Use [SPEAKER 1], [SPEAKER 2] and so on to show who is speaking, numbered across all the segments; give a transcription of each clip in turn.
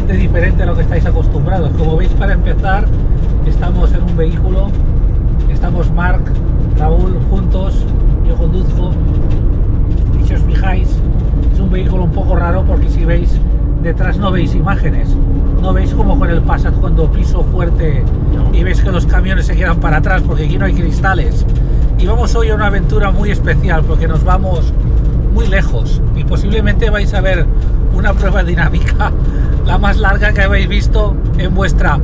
[SPEAKER 1] bastante diferente a lo que estáis acostumbrados. Como veis, para empezar, estamos en un vehículo, estamos Marc, Raúl juntos, yo conduzco, y si os fijáis, es un vehículo un poco raro porque si veis, detrás no veis imágenes, no veis como con el Passat cuando piso fuerte y veis que los camiones se quedan para atrás porque aquí no hay cristales. Y vamos hoy a una aventura muy especial porque nos vamos muy lejos y posiblemente vais a ver una prueba dinámica la más larga que habéis visto en vuestra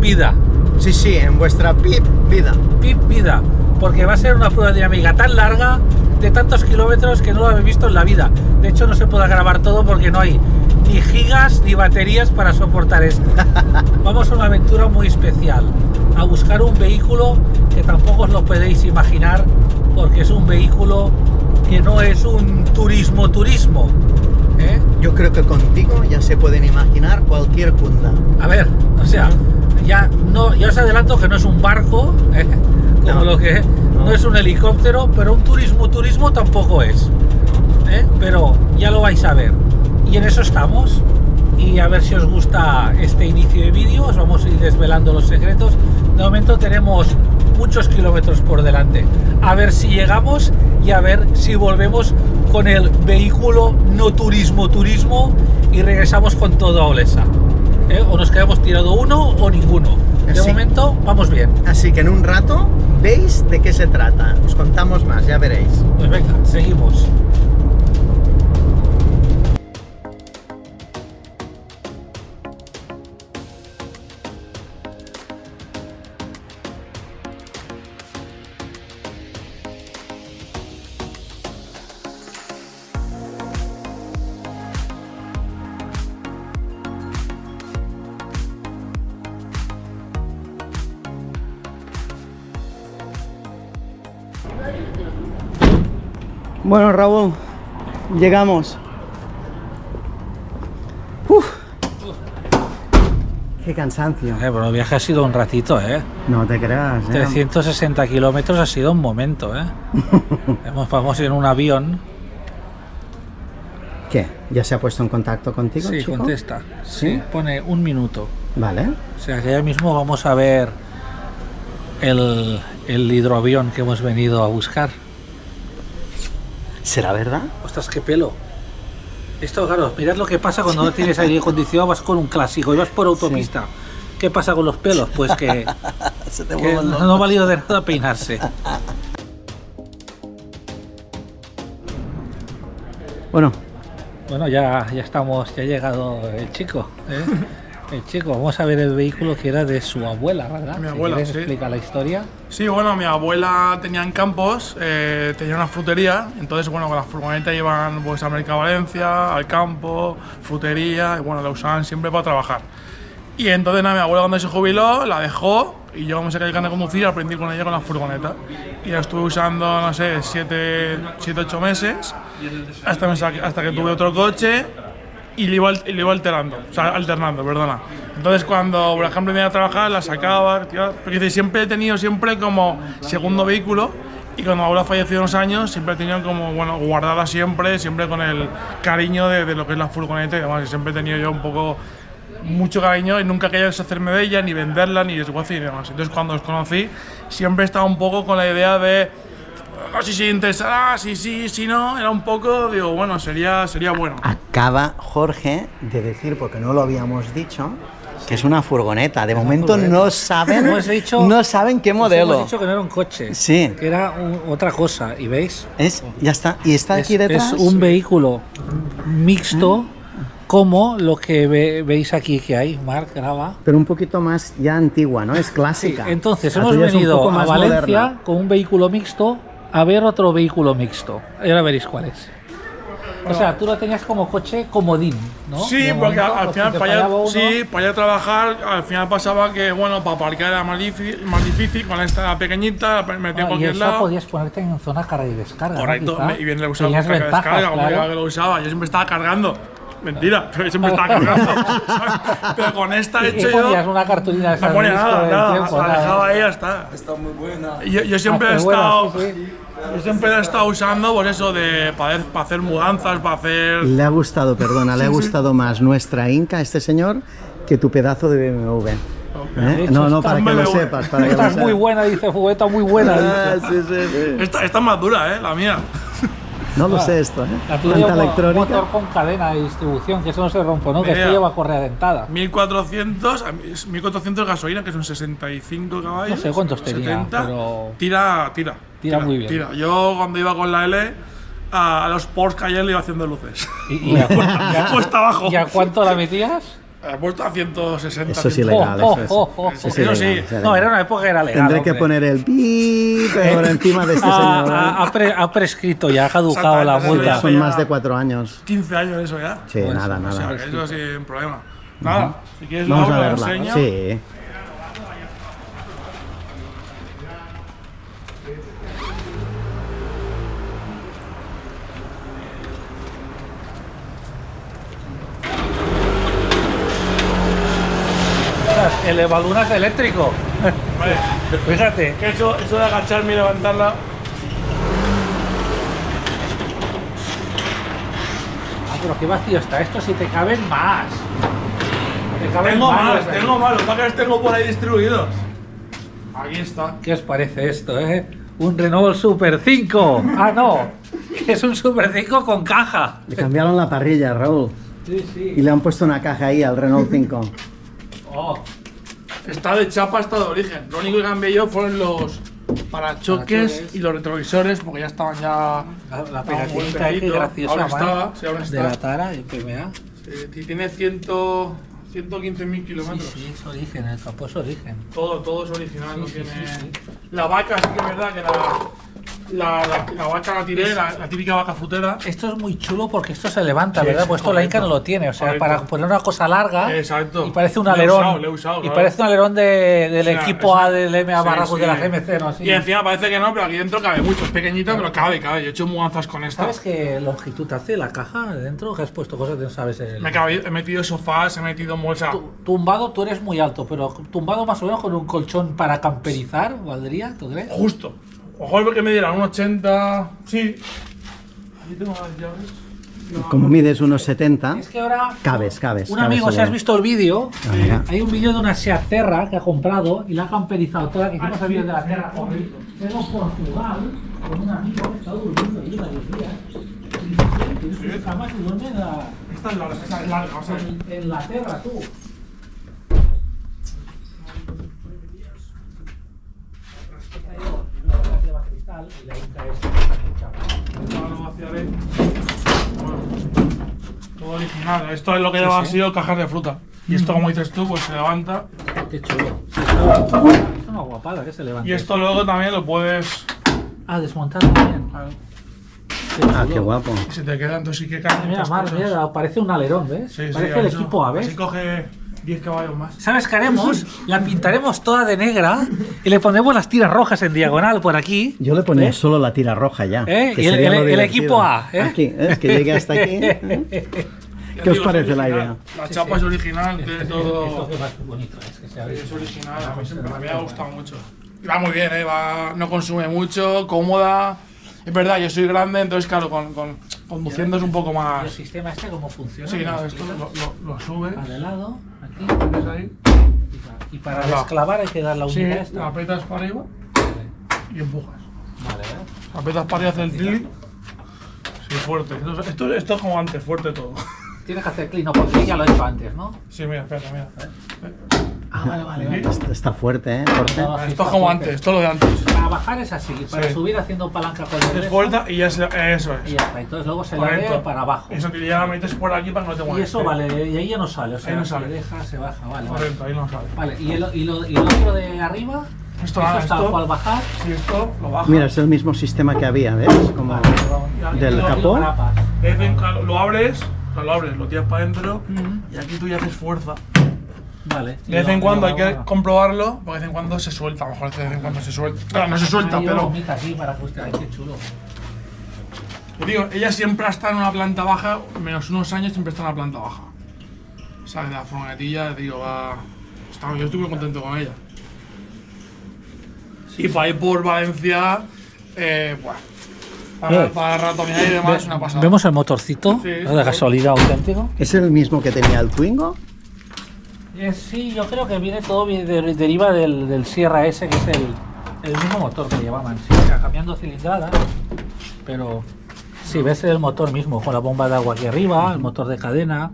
[SPEAKER 1] vida.
[SPEAKER 2] Sí, sí, en vuestra vida.
[SPEAKER 1] Vida, porque va a ser una prueba dinámica tan larga, de tantos kilómetros, que no lo habéis visto en la vida. De hecho, no se puede grabar todo porque no hay ni gigas ni baterías para soportar esto. Vamos a una aventura muy especial, a buscar un vehículo que tampoco os lo podéis imaginar, porque es un vehículo que no es un turismo, ¿eh?
[SPEAKER 2] Yo creo que contigo ya se pueden imaginar cualquier cunda.
[SPEAKER 1] A ver, o sea, ya os adelanto que no es un barco, como
[SPEAKER 2] No,
[SPEAKER 1] lo que no es un helicóptero, pero un turismo tampoco es, pero ya lo vais a ver. Y en eso estamos, y a ver si os gusta este inicio de vídeo. Os vamos a ir desvelando los secretos. De momento tenemos muchos kilómetros por delante, a ver si llegamos y a ver si volvemos con el vehículo no turismo y regresamos con todo a Olesa, o nos quedamos tirado uno o ninguno. De
[SPEAKER 2] Sí.
[SPEAKER 1] momento vamos bien.
[SPEAKER 2] Así que en un rato veis de qué se trata. Os contamos más, ya veréis.
[SPEAKER 1] Pues venga, seguimos.
[SPEAKER 2] Bueno, Raúl, llegamos. Uf. Qué cansancio.
[SPEAKER 1] Pero el viaje ha sido un ratito,
[SPEAKER 2] No te creas,
[SPEAKER 1] 360 kilómetros ha sido un momento, Vamos en un avión.
[SPEAKER 2] ¿Qué? ¿Ya se ha puesto en contacto contigo,
[SPEAKER 1] Sí,
[SPEAKER 2] chico?
[SPEAKER 1] contesta.
[SPEAKER 2] ¿Sí?
[SPEAKER 1] Pone 1 minuto.
[SPEAKER 2] Vale.
[SPEAKER 1] O sea que ya mismo vamos a ver el hidroavión que hemos venido a buscar.
[SPEAKER 2] ¿Será verdad?
[SPEAKER 1] Ostras, qué pelo. Esto, claro, mirad lo que pasa cuando no tienes aire acondicionado, vas con un clásico y vas por autopista. Sí. ¿Qué pasa con los pelos? Pues que,
[SPEAKER 2] Se te
[SPEAKER 1] que no ha valido de nada peinarse.
[SPEAKER 2] Bueno,
[SPEAKER 1] ya estamos, ya ha llegado el chico, El chico, vamos a ver el vehículo que era de su abuela, ¿verdad?
[SPEAKER 3] Mi abuela,
[SPEAKER 1] ¿Quieres
[SPEAKER 3] sí.
[SPEAKER 1] explicar la historia?
[SPEAKER 3] Sí, bueno, mi abuela tenía en Campos, tenía una frutería, entonces, bueno, con la furgoneta iban pues a Mercavalencia, al campo, frutería, y bueno, la usaban siempre para trabajar. Y entonces, nada, mi abuela cuando se jubiló, la dejó, y yo me saqué el carnet de conducir y aprendí con ella con la furgoneta. Y la estuve usando, no sé, 7-8 meses, hasta que tuve otro coche, y le iba alternando, perdona. Entonces cuando, por ejemplo, venía a trabajar, la sacaba, tío, porque siempre he tenido como segundo vehículo, y cuando mi abuela falleció unos años, siempre he tenido como, bueno, guardada siempre con el cariño de lo que es la furgoneta y demás, y siempre he tenido yo un poco, mucho cariño y nunca quería deshacerme de ella, ni venderla, ni desguace y demás. Entonces cuando os conocí, siempre estaba un poco con la idea de, no sé si interesará, si no, era un poco, digo, bueno, sería bueno.
[SPEAKER 2] Acaba Jorge de decir, porque no lo habíamos dicho, que es una furgoneta. De momento no saben, no saben qué modelo.
[SPEAKER 1] Hemos dicho que no era un coche,
[SPEAKER 2] sí,
[SPEAKER 1] que era otra cosa, y veis,
[SPEAKER 2] ya está, y está aquí detrás.
[SPEAKER 1] Es un vehículo mixto, como lo que veis aquí que hay. Marc, graba.
[SPEAKER 2] Pero un poquito más ya antigua, ¿no? Es clásica.
[SPEAKER 1] Sí, entonces
[SPEAKER 2] La
[SPEAKER 1] hemos
[SPEAKER 2] tuya es un
[SPEAKER 1] venido
[SPEAKER 2] poco
[SPEAKER 1] a
[SPEAKER 2] más
[SPEAKER 1] Valencia
[SPEAKER 2] moderna.
[SPEAKER 1] con un vehículo mixto a ver otro vehículo mixto. Y ahora veréis cuál es. O sea, tú lo tenías como coche comodín, ¿no?
[SPEAKER 3] Sí,
[SPEAKER 1] De
[SPEAKER 3] porque
[SPEAKER 1] momento,
[SPEAKER 3] al
[SPEAKER 1] pues,
[SPEAKER 3] final
[SPEAKER 1] si te fallaba uno,
[SPEAKER 3] para ir a trabajar, al final pasaba que, bueno, para aparcar era más difícil con esta pequeñita, metía en
[SPEAKER 1] y
[SPEAKER 3] cualquier
[SPEAKER 1] eso
[SPEAKER 3] lado.
[SPEAKER 1] podías ponerte en zona carga y descarga.
[SPEAKER 3] Correcto,
[SPEAKER 1] ¿no?
[SPEAKER 3] y bien le usaba
[SPEAKER 1] Tenías
[SPEAKER 3] carga y
[SPEAKER 1] ventajas,
[SPEAKER 3] descarga, como
[SPEAKER 1] claro.
[SPEAKER 3] que lo usaba, yo siempre estaba cargando. Mentira, pero siempre estaba cargando. Pero con esta he hecho yo.
[SPEAKER 1] Ponías una cartulina
[SPEAKER 3] No ponía nada, la dejaba ahí y ya está.
[SPEAKER 4] Está muy buena.
[SPEAKER 3] Yo siempre he estado. Yo siempre la he estado usando por eso para hacer mudanzas, para hacer.
[SPEAKER 2] Le ha gustado, perdona, le ha gustado más nuestra Inca, este señor, que tu pedazo de BMW. ¿Eh? No, para que lo sepas. Para que
[SPEAKER 1] Esta
[SPEAKER 2] lo
[SPEAKER 1] es muy
[SPEAKER 2] sepas.
[SPEAKER 1] buena, dice Fubeta, muy buena.
[SPEAKER 2] Ah, sí.
[SPEAKER 3] Esta es más dura, la mía.
[SPEAKER 2] No lo sé esto,
[SPEAKER 1] La tuya
[SPEAKER 2] Tanta
[SPEAKER 1] lleva
[SPEAKER 2] electrónica.
[SPEAKER 1] motor con cadena de distribución, que eso no se rompe, ¿no? Que
[SPEAKER 3] Mira.
[SPEAKER 1] esto lleva correa dentada.
[SPEAKER 3] 1400 gasolina, que son 65 caballos.
[SPEAKER 1] No sé cuántos tenía,
[SPEAKER 3] 70.
[SPEAKER 1] pero-
[SPEAKER 3] Tira
[SPEAKER 1] muy bien.
[SPEAKER 3] Tira. Yo cuando iba con la L, a los Porsche Cayenne le iba haciendo luces.
[SPEAKER 1] ¿Y a,
[SPEAKER 3] Puesta abajo.
[SPEAKER 1] ¿Y a cuánto la metías?
[SPEAKER 3] He puesto a 160.
[SPEAKER 2] Eso es
[SPEAKER 3] 100.
[SPEAKER 2] ilegal, eso es
[SPEAKER 3] Eso sí.
[SPEAKER 2] ilegal.
[SPEAKER 1] No, era una época que era legal.
[SPEAKER 2] Tendré que
[SPEAKER 1] hombre.
[SPEAKER 2] poner el pi por encima de este señor.
[SPEAKER 1] Ha prescrito ya, ha caducado la
[SPEAKER 3] Exactamente,
[SPEAKER 1] multa.
[SPEAKER 2] Son más de 4 años.
[SPEAKER 3] 15 años eso ya.
[SPEAKER 2] Sí,
[SPEAKER 1] Pues,
[SPEAKER 2] nada,
[SPEAKER 3] O sea,
[SPEAKER 2] nada.
[SPEAKER 3] que eso sin problema. Nada, si quieres
[SPEAKER 2] Vamos a
[SPEAKER 3] lo
[SPEAKER 2] verla.
[SPEAKER 3] enseño.
[SPEAKER 2] Sí.
[SPEAKER 1] El Evaluna es eléctrico.
[SPEAKER 3] Vale.
[SPEAKER 1] Fíjate.
[SPEAKER 3] Que eso de agacharme y levantarla.
[SPEAKER 1] Ah, pero qué vacío está esto, si te caben más. Te caben
[SPEAKER 3] Tengo más,
[SPEAKER 1] ¿verdad?
[SPEAKER 3] tengo más. Los paquetes tengo por ahí distribuidos. Aquí está.
[SPEAKER 1] ¿Qué os parece esto, Un Renault Super 5. Ah, no. Es un Super 5 con caja.
[SPEAKER 2] Le cambiaron la parrilla, Raúl.
[SPEAKER 1] Sí.
[SPEAKER 2] Y le han puesto una caja ahí al Renault 5.
[SPEAKER 1] Oh,
[SPEAKER 3] Está de chapa, está de origen. Lo único que cambié yo fueron los parachoques
[SPEAKER 1] Parachoques.
[SPEAKER 3] y los retrovisores, porque ya estaban ya.
[SPEAKER 1] la
[SPEAKER 3] muy
[SPEAKER 1] pegatinita ahí, qué
[SPEAKER 3] pegaditos.
[SPEAKER 1] graciosa.
[SPEAKER 3] Ahora
[SPEAKER 1] man.
[SPEAKER 3] estaba, sí, ahora
[SPEAKER 1] De
[SPEAKER 3] está.
[SPEAKER 1] la Tara, en PMA.
[SPEAKER 3] Y tiene 115.000
[SPEAKER 1] Sí,
[SPEAKER 3] kilómetros.
[SPEAKER 1] sí, es origen, el capó es origen.
[SPEAKER 3] Todo es original,
[SPEAKER 1] Sí,
[SPEAKER 3] no
[SPEAKER 1] sí,
[SPEAKER 3] tiene.
[SPEAKER 1] sí.
[SPEAKER 3] La vaca sí que es verdad que la vaca la tiré, la típica vaca frutera.
[SPEAKER 1] Esto es muy chulo porque esto se levanta,
[SPEAKER 3] Sí,
[SPEAKER 1] ¿verdad?
[SPEAKER 3] sí,
[SPEAKER 1] Pues esto la Inca no
[SPEAKER 3] correcto.
[SPEAKER 1] lo tiene, o sea,
[SPEAKER 3] Correcto.
[SPEAKER 1] para poner una cosa larga
[SPEAKER 3] Exacto.
[SPEAKER 1] y parece un
[SPEAKER 3] Le he
[SPEAKER 1] alerón.
[SPEAKER 3] usado, le he usado,
[SPEAKER 1] Y
[SPEAKER 3] claro.
[SPEAKER 1] parece un alerón del
[SPEAKER 3] Sí,
[SPEAKER 1] equipo
[SPEAKER 3] sí.
[SPEAKER 1] A del MA
[SPEAKER 3] Sí,
[SPEAKER 1] Barracos
[SPEAKER 3] sí.
[SPEAKER 1] de la GMC, ¿no? Así.
[SPEAKER 3] Y encima parece que no, pero aquí dentro cabe mucho. Es pequeñita, pero cabe. Yo he hecho mudanzas con esta.
[SPEAKER 1] ¿Sabes qué longitud hace la caja de dentro? Que has puesto cosas que no sabes.
[SPEAKER 3] He metido sofás, he metido muchas.
[SPEAKER 1] Tumbado, tú eres muy alto, pero tumbado más o menos con un colchón para camperizar, ¿valdría? ¿Tú crees?
[SPEAKER 3] Justo. Ojo que me dieran un 80. Sí. Aquí tengo las llaves.
[SPEAKER 2] Como mides unos 70,
[SPEAKER 1] Es que ahora.
[SPEAKER 2] cabes.
[SPEAKER 1] Un
[SPEAKER 2] cabes
[SPEAKER 1] amigo, si
[SPEAKER 2] seguro.
[SPEAKER 1] has visto el vídeo,
[SPEAKER 2] Ah, mira.
[SPEAKER 1] hay un vídeo de una Seat Terra que ha comprado y la ha camperizado toda, que hicimos el vídeo de la Terra con Portugal, con un amigo que está durmiendo allí varios días. Y tiene sus camas y duerme
[SPEAKER 3] Esta es larga, o sea.
[SPEAKER 1] en la Terra, tú. Lleva cristal y la Inca es
[SPEAKER 3] Ahora lo vaciaré. Bueno, todo original. Esto es lo que lleva
[SPEAKER 1] sí.
[SPEAKER 3] ha sido cajas de fruta. Y esto, como dices tú, pues se levanta.
[SPEAKER 1] Qué chulo. Sí, es una guapada que se levanta.
[SPEAKER 3] Y esto luego también lo puedes.
[SPEAKER 1] Ah, desmontado también.
[SPEAKER 2] Ah, qué guapo.
[SPEAKER 3] Y se te queda, entonces sí que caen
[SPEAKER 1] Mira,
[SPEAKER 3] muchas
[SPEAKER 1] madre
[SPEAKER 3] cosas.
[SPEAKER 1] mía, parece un alerón, ¿ves?
[SPEAKER 3] Sí, sí,
[SPEAKER 1] parece el
[SPEAKER 3] eso.
[SPEAKER 1] equipo A, ¿ves?
[SPEAKER 3] Así coge 10 caballos más.
[SPEAKER 1] ¿Sabes qué haremos? La pintaremos toda de negra y le pondremos las tiras rojas en diagonal por aquí.
[SPEAKER 2] Yo le ponía
[SPEAKER 1] ¿Eh?
[SPEAKER 2] solo la tira roja ya.
[SPEAKER 1] ¿Eh?
[SPEAKER 2] que
[SPEAKER 1] Y el-
[SPEAKER 2] sería
[SPEAKER 1] el-
[SPEAKER 2] lo
[SPEAKER 1] el
[SPEAKER 2] divertido.
[SPEAKER 1] equipo A, ¿eh?
[SPEAKER 2] Aquí, es que llegue hasta aquí. ¿Qué os parece la idea?
[SPEAKER 3] La chapa es original, tiene
[SPEAKER 1] Esto
[SPEAKER 3] todo.
[SPEAKER 1] que va bonito, es que se abre.
[SPEAKER 3] Es original, a mí siempre me ha gustado mucho. Y va muy bien, no consume mucho, cómoda. Es verdad, yo soy grande, entonces claro, conduciendo es un poco
[SPEAKER 1] ¿Y el
[SPEAKER 3] más.
[SPEAKER 1] sistema este cómo funciona?
[SPEAKER 3] Sí,
[SPEAKER 1] ¿Me
[SPEAKER 3] nada,
[SPEAKER 1] lo
[SPEAKER 3] esto
[SPEAKER 1] explicas?
[SPEAKER 3] lo subes,
[SPEAKER 1] Al de lado, aquí.
[SPEAKER 3] pones ahí,
[SPEAKER 1] Y para
[SPEAKER 3] Al lado.
[SPEAKER 1] desclavar hay que dar la
[SPEAKER 3] sí,
[SPEAKER 1] unidad esta.
[SPEAKER 3] apretas para arriba y empujas.
[SPEAKER 1] Vale, ¿verdad?
[SPEAKER 3] Apretas para arriba, hace el tilly. Sí, fuerte. Esto es como antes, fuerte todo.
[SPEAKER 1] Tienes que hacer clic, no, porque ya lo he hecho antes, ¿no?
[SPEAKER 3] Sí, mira, espera, mira.
[SPEAKER 1] Ah, vale.
[SPEAKER 2] Está fuerte, ¿eh, Jorge?
[SPEAKER 1] No, sí,
[SPEAKER 3] Esto
[SPEAKER 1] está
[SPEAKER 3] es como
[SPEAKER 1] fuerte.
[SPEAKER 3] antes, esto es lo de antes.
[SPEAKER 1] Para bajar es así, para
[SPEAKER 3] Sí.
[SPEAKER 1] subir haciendo palanca con el
[SPEAKER 3] Es
[SPEAKER 1] derecho.
[SPEAKER 3] fuerte y ya eso
[SPEAKER 1] Y
[SPEAKER 3] es.
[SPEAKER 1] ya está, entonces luego se la
[SPEAKER 3] Correcto.
[SPEAKER 1] ve para abajo.
[SPEAKER 3] Eso que ya la metes por aquí para que no te
[SPEAKER 1] Y
[SPEAKER 3] muevas.
[SPEAKER 1] eso vale, y ahí ya no sale, o sea,
[SPEAKER 3] Ahí no
[SPEAKER 1] se
[SPEAKER 3] sale.
[SPEAKER 1] deja, se baja, vale. Vale,
[SPEAKER 3] Correcto, ahí no sale.
[SPEAKER 1] vale. ¿Y el otro de arriba?
[SPEAKER 3] Esto
[SPEAKER 1] está
[SPEAKER 3] esto-
[SPEAKER 1] al bajar.
[SPEAKER 3] Si esto lo bajas.
[SPEAKER 2] Mira, es el mismo sistema que había, ¿ves? Como del
[SPEAKER 1] Y lo
[SPEAKER 2] capó.
[SPEAKER 1] grapas.
[SPEAKER 3] Lo abres, lo tiras para adentro y aquí tú ya haces fuerza.
[SPEAKER 1] Vale.
[SPEAKER 3] De vez en cuando hay que comprobarlo, porque de vez en cuando se suelta, a lo mejor de vez en cuando se suelta. Claro, no se suelta,
[SPEAKER 1] Ahí
[SPEAKER 3] pero.
[SPEAKER 1] vomita aquí para que usted, ay, qué chulo.
[SPEAKER 3] Digo, ella siempre ha estado en una planta baja, menos unos años siempre está en la planta baja. O sea, de la furgonetilla, digo, yo estoy muy contento con ella. Y para ir por Valencia, para ratonear y demás, una pasada.
[SPEAKER 1] ¿Vemos el motorcito de gasolina auténtico?
[SPEAKER 2] ¿Es el mismo que tenía el Twingo?
[SPEAKER 1] Sí, yo creo que deriva del Sierra S, que es el mismo motor que llevaban. Sí, cambiando cilindradas, pero sí, ves el motor mismo, con la bomba de agua aquí arriba, el motor de cadena.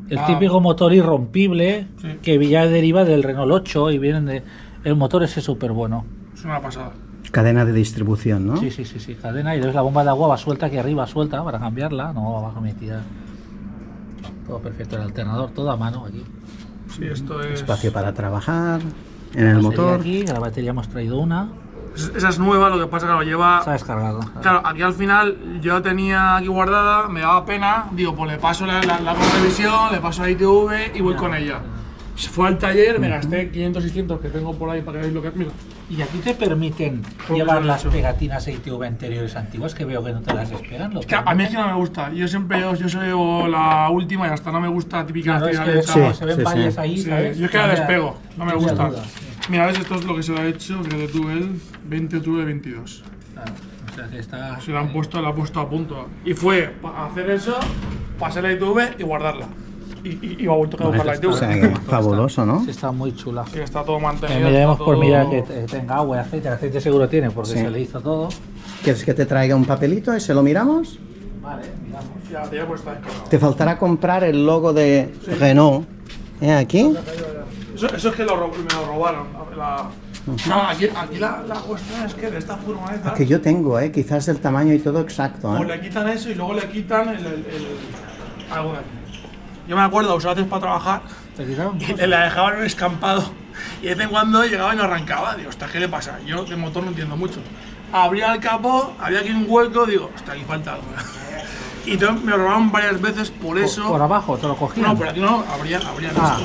[SPEAKER 1] El típico motor irrompible, que ya deriva del Renault 8 y vienen el motor ese súper bueno.
[SPEAKER 3] Es una pasada.
[SPEAKER 2] Cadena de distribución, ¿no?
[SPEAKER 1] Sí, cadena, y ves la bomba de agua va suelta aquí arriba, suelta para cambiarla, no abajo metida. Todo perfecto, el alternador, todo a mano aquí.
[SPEAKER 3] Sí, esto es...
[SPEAKER 2] Espacio para trabajar, en el motor.
[SPEAKER 1] Aquí, la batería hemos traído una.
[SPEAKER 3] Esa es nueva, lo que pasa es que lo lleva...
[SPEAKER 1] Se ha descargado.
[SPEAKER 3] Claro, aquí al final yo la tenía aquí guardada, me daba pena, digo, pues le paso la revisión, le paso la ITV y voy con ella. Se fue al taller, me gasté 500 y 600 que tengo por ahí para que veáis lo que es. Mira.
[SPEAKER 1] ¿Y aquí te permiten llevar las pegatinas ITV anteriores antiguas, que veo que no te las despegan?
[SPEAKER 3] Es que a mí es que no me gusta. Yo siempre yo soy la última y hasta no me gusta típica.
[SPEAKER 1] Claro, es que se ven valles ahí, ¿sabes?
[SPEAKER 3] Yo es que la despego, no me gusta. Mira, ves, esto es lo que se le ha hecho, fíjate tú, el 20 octubre de 22.
[SPEAKER 1] Claro, o sea que está...
[SPEAKER 3] Se la han puesto a punto. Y fue hacer eso, pasar la ITV y guardarla. Y me ha vuelto a buscar la ITV.
[SPEAKER 2] O sea, que fabuloso, ¿no?
[SPEAKER 1] Sí, está muy chula.
[SPEAKER 3] Sí, está todo mantenido.
[SPEAKER 1] Miraremos por mirar que tenga agua y aceite. El aceite seguro tiene porque se le hizo todo.
[SPEAKER 2] ¿Quieres que te traiga un papelito y se lo miramos?
[SPEAKER 1] Vale, miramos.
[SPEAKER 3] Ya pues está descargado.
[SPEAKER 2] Te faltará comprar el logo de Renault. Aquí.
[SPEAKER 3] Eso es que me lo robaron. No, aquí la cuestión es que de esta furgoneta...
[SPEAKER 2] Que yo tengo, quizás el tamaño y todo exacto.
[SPEAKER 3] O le quitan eso y luego le quitan algo de aquí. Yo me acuerdo, usaba veces para trabajar y la dejaban en un escampado y de vez en cuando llegaba y no arrancaba. Digo, hostia, ¿qué le pasa? Yo de motor no entiendo mucho. Abría el capó, había aquí un hueco, digo, hostia, aquí falta algo. Y entonces me lo robaron varias veces por eso.
[SPEAKER 1] ¿Por abajo? ¿Te lo cogían?
[SPEAKER 3] No, por aquí no, abrían.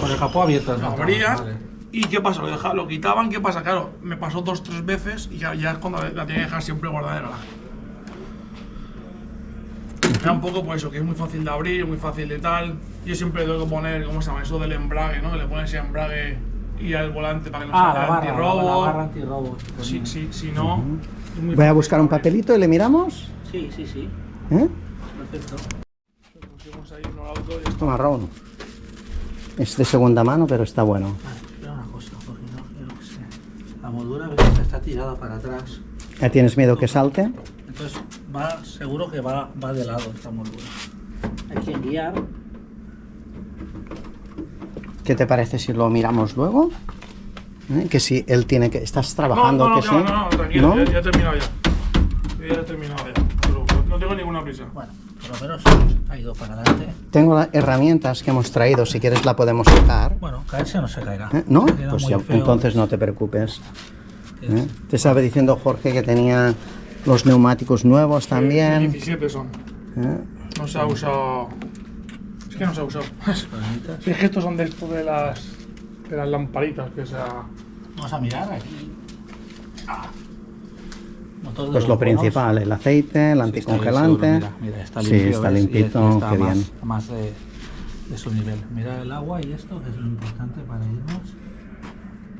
[SPEAKER 1] Por el capó abierto.
[SPEAKER 3] Lo abrían. Vale. ¿Y qué pasa? Lo quitaban, ¿qué pasa? Claro, me pasó 2 o 3 veces y ya es cuando la tenía que dejar siempre guardada en el garaje. Era un poco por eso, que es muy fácil de abrir, muy fácil de tal. Yo siempre tengo que poner, ¿cómo se llama? Eso del embrague, ¿no? Que le pones el embrague y al volante para que no sea antirrobo.
[SPEAKER 1] La barra antirrobo.
[SPEAKER 3] Si no...
[SPEAKER 2] Voy a buscar un papelito y le miramos.
[SPEAKER 1] Sí. Perfecto.
[SPEAKER 2] Esto marrón. Es de segunda mano, pero está bueno.
[SPEAKER 1] Espera una cosa, porque no sé. La moldura está tirada para atrás.
[SPEAKER 2] ¿Ya tienes miedo que salte?
[SPEAKER 1] Entonces seguro que va de lado esta moldura. Hay que guiar.
[SPEAKER 2] ¿Qué te parece si lo miramos luego? Que si él tiene que... ¿Estás trabajando?
[SPEAKER 3] No, tranquilo,
[SPEAKER 2] ¿No?
[SPEAKER 3] ya he terminado ya. Ya he terminado ya. No tengo ninguna prisa.
[SPEAKER 1] Bueno, por lo menos ha ido para adelante.
[SPEAKER 2] Tengo las herramientas que hemos traído, si quieres la podemos sacar.
[SPEAKER 1] Bueno, caerse no se caerá.
[SPEAKER 2] ¿No? Pues ya, entonces no te preocupes. Te estaba diciendo Jorge que tenía los neumáticos nuevos también.
[SPEAKER 3] 17 son. No se ha usado... Es que no se ha usado. Es que estos son de las lamparitas que se ha...
[SPEAKER 1] Vamos a mirar aquí.
[SPEAKER 2] Pues lo principal, el aceite, el anticongelante.
[SPEAKER 1] Mira, está limpio.
[SPEAKER 2] Sí, está limpito,
[SPEAKER 1] está
[SPEAKER 2] qué bien.
[SPEAKER 1] Más de su nivel. Mira el agua y esto, que es lo importante para irnos.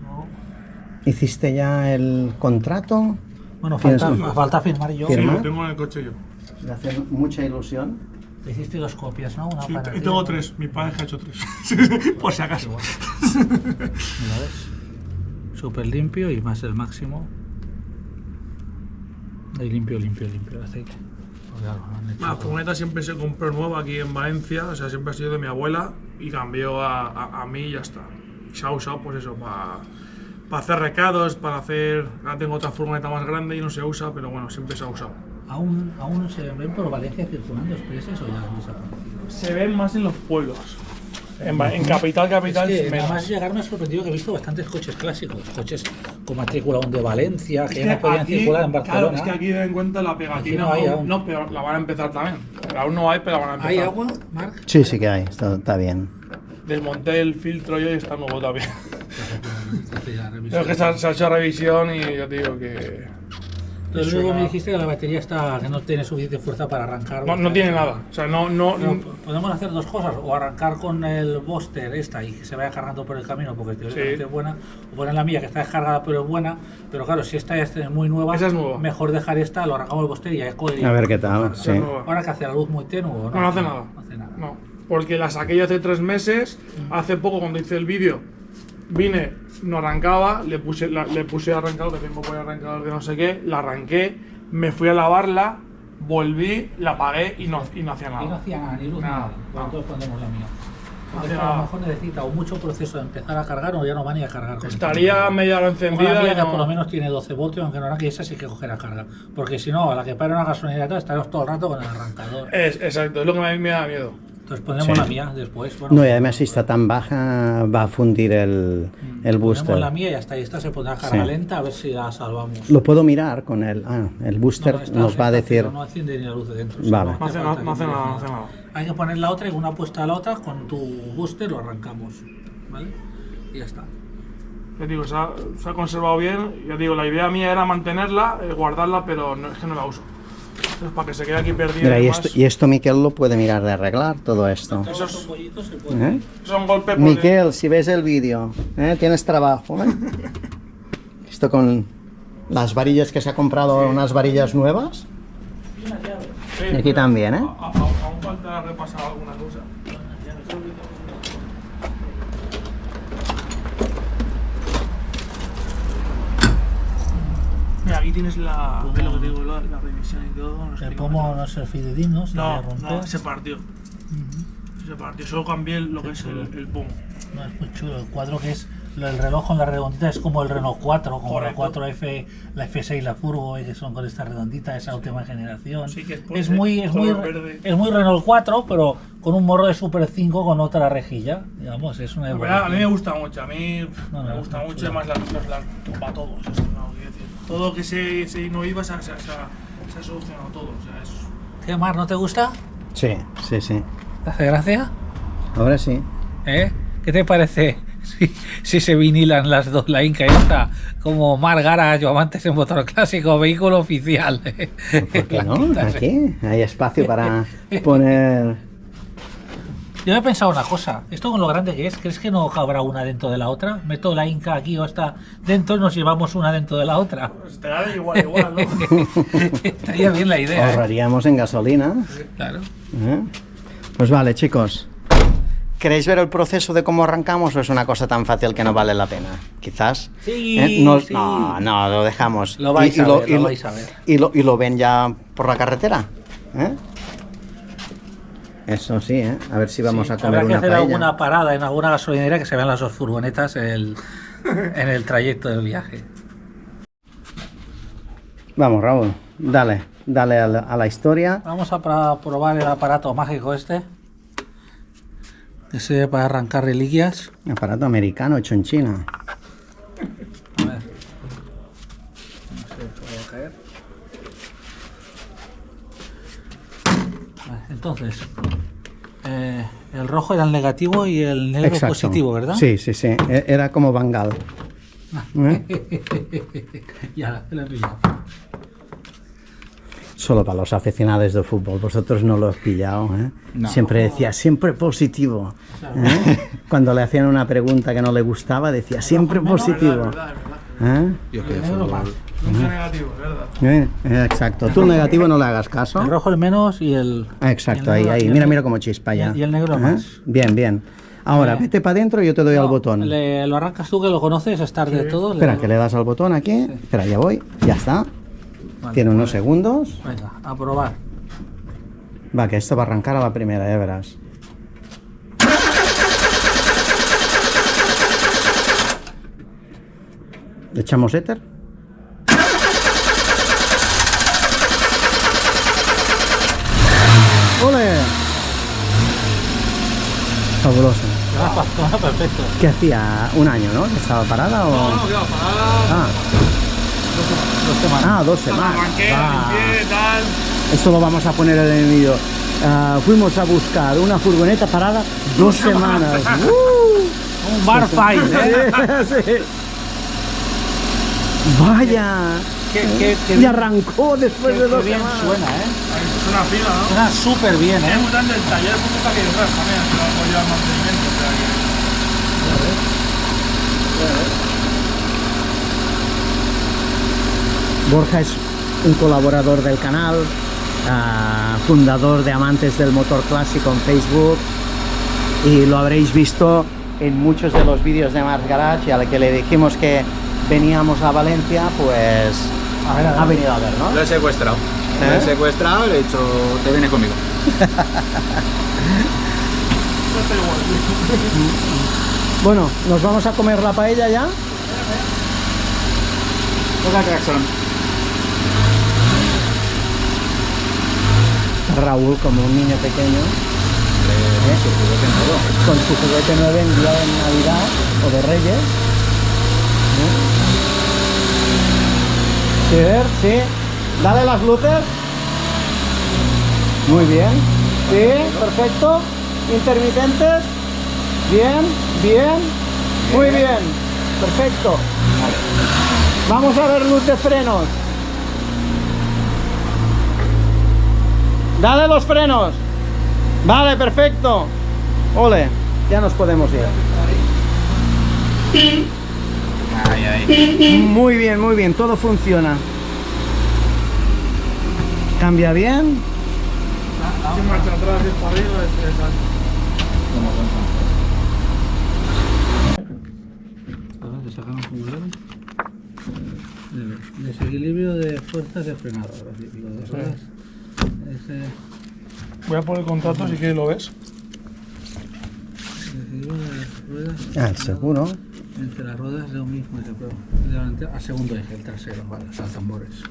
[SPEAKER 1] No.
[SPEAKER 2] ¿Hiciste ya el contrato?
[SPEAKER 1] Bueno, falta firmar yo.
[SPEAKER 3] Sí, lo tengo en el coche yo.
[SPEAKER 2] Me hace mucha ilusión.
[SPEAKER 1] Le hiciste 2 copias, ¿no? Una
[SPEAKER 3] Sí,
[SPEAKER 1] para
[SPEAKER 3] y tengo 3. Mi padre ha hecho 3. Por si acaso.
[SPEAKER 1] Mira, ¿ves? Súper limpio y más el máximo. Y limpio el aceite.
[SPEAKER 3] La furgoneta siempre se compró nueva aquí en Valencia, o sea, siempre ha sido de mi abuela y cambió a mí y ya está. Se ha usado, pues eso, para hacer recados, para hacer... Ahora tengo otra furgoneta más grande y no se usa, pero bueno, siempre se ha usado.
[SPEAKER 1] ¿Aún se ven por Valencia circulando expreses o ya han desaparecido?
[SPEAKER 3] Se ven más en los pueblos. En capital,
[SPEAKER 1] es que además llegar me ha sorprendido que he visto bastantes coches clásicos, coches con matrícula aún de Valencia, que no podían circular en Barcelona.
[SPEAKER 3] Claro, es que aquí den en cuenta la pegatina. No, pero la van a empezar también. Aún no hay, pero la van a empezar.
[SPEAKER 1] ¿Hay agua, Marc?
[SPEAKER 2] Sí, sí que hay, está bien.
[SPEAKER 3] Desmonté el filtro yo y está nuevo también. Pero es que se ha hecho revisión y yo te digo que
[SPEAKER 1] Entonces luego me dijiste que la batería está, que no tiene suficiente fuerza para arrancar.
[SPEAKER 3] No tiene nada. O sea, no.
[SPEAKER 1] Podemos hacer dos cosas, o arrancar con el Buster esta y que se vaya cargando por el camino porque teóricamente es buena, o poner la mía que está descargada pero es buena, pero claro, si esta es muy nueva,
[SPEAKER 3] esa es nueva.
[SPEAKER 1] Mejor dejar esta, lo arrancamos el Buster y ya es
[SPEAKER 2] a ver qué tal, sí.
[SPEAKER 1] Ahora que hace la luz muy tenue,
[SPEAKER 3] no hace nada. No, porque la saqué yo hace 3 meses, hace poco cuando hice el vídeo, vine, no arrancaba, le puse arrancador, que tengo por ahí arrancador de no sé qué, la arranqué, me fui a lavarla, volví, la apagué y no hacía nada.
[SPEAKER 1] Y no hacía nada, ni luz nada. Entonces pondremos la mía. Porque a lo mejor necesita mucho proceso de empezar a cargar o ya no va ni a cargar.
[SPEAKER 3] Estaría media hora encendida.
[SPEAKER 1] Una mía que por lo menos tiene 12 voltios, aunque no arranque, esa sí que cogerá carga. Porque si no, a la que pare una gasolinera estaremos todo el rato con el arrancador.
[SPEAKER 3] Exacto, es lo que me da miedo.
[SPEAKER 1] Entonces pondremos la mía después. Bueno,
[SPEAKER 2] no, y además si está tan baja va a fundir el booster.
[SPEAKER 1] Ponemos la mía y ya está. Y esta se pondrá a carga lenta a ver si la salvamos.
[SPEAKER 2] Lo puedo mirar con el booster, nos va a decir.
[SPEAKER 1] No enciende ni la luz de dentro.
[SPEAKER 2] Vale.
[SPEAKER 3] No hace nada.
[SPEAKER 1] Hay que poner la otra y una puesta a la otra, con tu booster lo arrancamos. ¿Vale? Y ya está.
[SPEAKER 3] Ya digo, se ha conservado bien. Ya digo, la idea mía era mantenerla, guardarla, pero es que no la uso. Entonces, para que se quede aquí perdida.
[SPEAKER 2] Mira, y esto Miquel lo puede mirar de arreglar, todo esto.
[SPEAKER 3] Son golpes.
[SPEAKER 2] Miquel, si ves el vídeo, tienes trabajo. Esto con las varillas que se ha comprado, unas varillas nuevas.
[SPEAKER 3] Sí,
[SPEAKER 2] y aquí también,
[SPEAKER 3] Aún falta repasar alguna cosa. Mira, aquí tienes la revisión y todo.
[SPEAKER 1] El pomo no es el fidedigno,
[SPEAKER 3] se partió. Solo cambié lo que es el pomo.
[SPEAKER 1] No, es muy chulo. El cuadro que es el reloj con la redondita es como el Renault 4, como la 4F, la F6, la Furgo, que son con esta redondita, esa última generación.
[SPEAKER 3] Sí, que
[SPEAKER 1] es muy Renault 4, pero con un morro de Super 5 con otra rejilla. Digamos, es una
[SPEAKER 3] a mí me gusta mucho, me gusta mucho, además las para todos. Todo que se no iba se ha solucionado todo. O sea,
[SPEAKER 1] ¿Qué más? ¿No te gusta?
[SPEAKER 2] Sí.
[SPEAKER 1] ¿Te hace gracia?
[SPEAKER 2] Ahora sí.
[SPEAKER 1] ¿Qué te parece si se vinilan las dos, la Inca esta, como Mar Garage o Amantes en Motor Clásico, vehículo oficial?
[SPEAKER 2] ¿Por qué no? Aquí hay espacio para poner...
[SPEAKER 1] Yo he pensado una cosa, esto con lo grande que es, ¿crees que no cabrá una dentro de la otra? Meto la Inca aquí o esta dentro y nos llevamos una dentro de la otra.
[SPEAKER 3] Pues te da igual, ¿no?
[SPEAKER 1] Estaría bien la idea.
[SPEAKER 2] Ahorraríamos en gasolina.
[SPEAKER 1] Claro.
[SPEAKER 2] Pues vale, chicos. ¿Queréis ver el proceso de cómo arrancamos o es una cosa tan fácil que no vale la pena? Quizás.
[SPEAKER 1] Sí, sí.
[SPEAKER 2] No, lo dejamos.
[SPEAKER 1] Lo vais a ver.
[SPEAKER 2] Y lo ven ya por la carretera. Eso sí, a ver si vamos a comer una paella.
[SPEAKER 1] Habrá que hacer alguna parada en alguna gasolinera que se vean las dos furgonetas en el trayecto del viaje.
[SPEAKER 2] Vamos, Raúl, dale a la historia.
[SPEAKER 1] Vamos a probar el aparato mágico este. Que sirve para arrancar reliquias.
[SPEAKER 2] Aparato americano hecho en China.
[SPEAKER 1] A ver. No sé si voy a caer. Entonces, el rojo era el negativo y el negro positivo, ¿verdad?
[SPEAKER 2] Sí. Era como Bangal.
[SPEAKER 1] Ya, lo he pillado.
[SPEAKER 2] Solo para los aficionados de fútbol. Vosotros no lo has pillado, No. Siempre decía, siempre positivo. Cuando le hacían una pregunta que no le gustaba, decía, siempre positivo.
[SPEAKER 3] Yo que fútbol. Nunca negativo, ¿verdad?
[SPEAKER 2] Exacto. Tú el negativo no le hagas caso.
[SPEAKER 1] El rojo el menos y el...
[SPEAKER 2] Exacto,
[SPEAKER 1] y el
[SPEAKER 2] ahí. Mira cómo chispa ya.
[SPEAKER 1] Y el negro más.
[SPEAKER 2] Bien. Ahora, vete para adentro y yo te doy al botón.
[SPEAKER 1] Lo arrancas tú, que lo conoces, estar de todo.
[SPEAKER 2] Espera, que le das al botón aquí. Sí. Espera, ya voy. Ya está. Vale, tiene unos segundos.
[SPEAKER 1] Venga, a probar.
[SPEAKER 2] Va, que esto va a arrancar a la primera, ya verás. ¿Le echamos éter? ¡Ole! Fabuloso.
[SPEAKER 1] Perfecto.
[SPEAKER 2] ¿Qué hacía? ¿Un año, no? ¿Estaba parada o...?
[SPEAKER 3] No, quedaba parada.
[SPEAKER 1] 2 semanas.
[SPEAKER 2] 2 semanas.
[SPEAKER 3] Arranqué, tal.
[SPEAKER 2] Eso lo vamos a poner en el vídeo. Fuimos a buscar una furgoneta parada 2 semanas.
[SPEAKER 1] Un bar fight,
[SPEAKER 2] Sí. Vaya. Y arrancó después de 2
[SPEAKER 1] bien
[SPEAKER 2] semanas.
[SPEAKER 1] suena, ¿eh?
[SPEAKER 3] Es una fila, ¿no?
[SPEAKER 1] Suena súper bien,
[SPEAKER 3] Es
[SPEAKER 1] ¿eh?
[SPEAKER 3] muy grande el taller, porque está aquí detrás también, que lo apoya el mantenimiento. O sea que...
[SPEAKER 2] Borja es un colaborador del canal, fundador de Amantes del Motor Clásico en Facebook, y lo habréis visto en muchos de los vídeos de Mars Garage, y a la que le dijimos que veníamos a Valencia, pues ha venido a ver, ¿no?
[SPEAKER 4] Lo he secuestrado. Lo he secuestrado y le he dicho, te vienes conmigo.
[SPEAKER 2] Bueno, ¿nos vamos a comer la paella ya?
[SPEAKER 4] Toca claxon.
[SPEAKER 2] Raúl, como un niño pequeño, con su juguete nuevo enviado en Navidad o de Reyes. ¿Sí, ver? Sí. Dale las luces. Muy bien. Sí, perfecto. Intermitentes. Bien, bien. Muy bien. Perfecto. Vamos a ver luz de frenos. Dale los frenos. Vale, perfecto. Ole, ya nos podemos ir.
[SPEAKER 4] Ahí, ahí.
[SPEAKER 2] Muy bien, todo funciona. Cambia bien.
[SPEAKER 3] Si marcha atrás y para arriba,
[SPEAKER 1] Ahora te sacamos un lado. Desequilibrio de fuerzas de frenado. Ahora sí, lo de ruedas.
[SPEAKER 3] Voy a poner el contrato si quieres lo ves.
[SPEAKER 1] Desequilibrio de ruedas.
[SPEAKER 2] El seguro.
[SPEAKER 1] Entre las ruedas de lo mismo que se prueba. A segundo eje, el trasero, vale, o sea, tambores.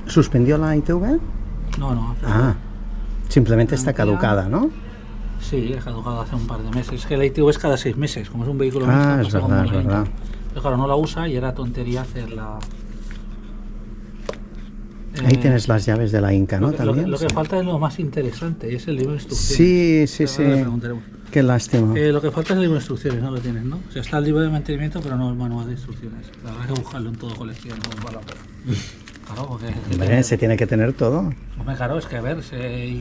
[SPEAKER 2] ¿Suspendió la ITV?
[SPEAKER 1] No.
[SPEAKER 2] Simplemente está caducada, ¿no?
[SPEAKER 1] Sí, he caducado hace un par de meses. Es que la ITV es cada 6 meses, como es un vehículo
[SPEAKER 2] Es
[SPEAKER 1] pues
[SPEAKER 2] verdad, es verdad.
[SPEAKER 1] Pero claro, no la usa y era tontería hacerla.
[SPEAKER 2] Ahí tienes las llaves de la Inca, ¿no? También.
[SPEAKER 1] Lo que falta es lo más interesante, y es el libro de instrucciones.
[SPEAKER 2] Sí.
[SPEAKER 1] Ahora le preguntaremos.
[SPEAKER 2] Qué lástima.
[SPEAKER 1] Lo que falta es el libro de instrucciones, no lo tienes, ¿no? O sea, está el libro de mantenimiento, pero no el manual de instrucciones. La verdad es que buscarlo en todo colección, no para claro, porque
[SPEAKER 2] Hombre, se tiene que tener todo.
[SPEAKER 1] hombre, claro, es que a ver,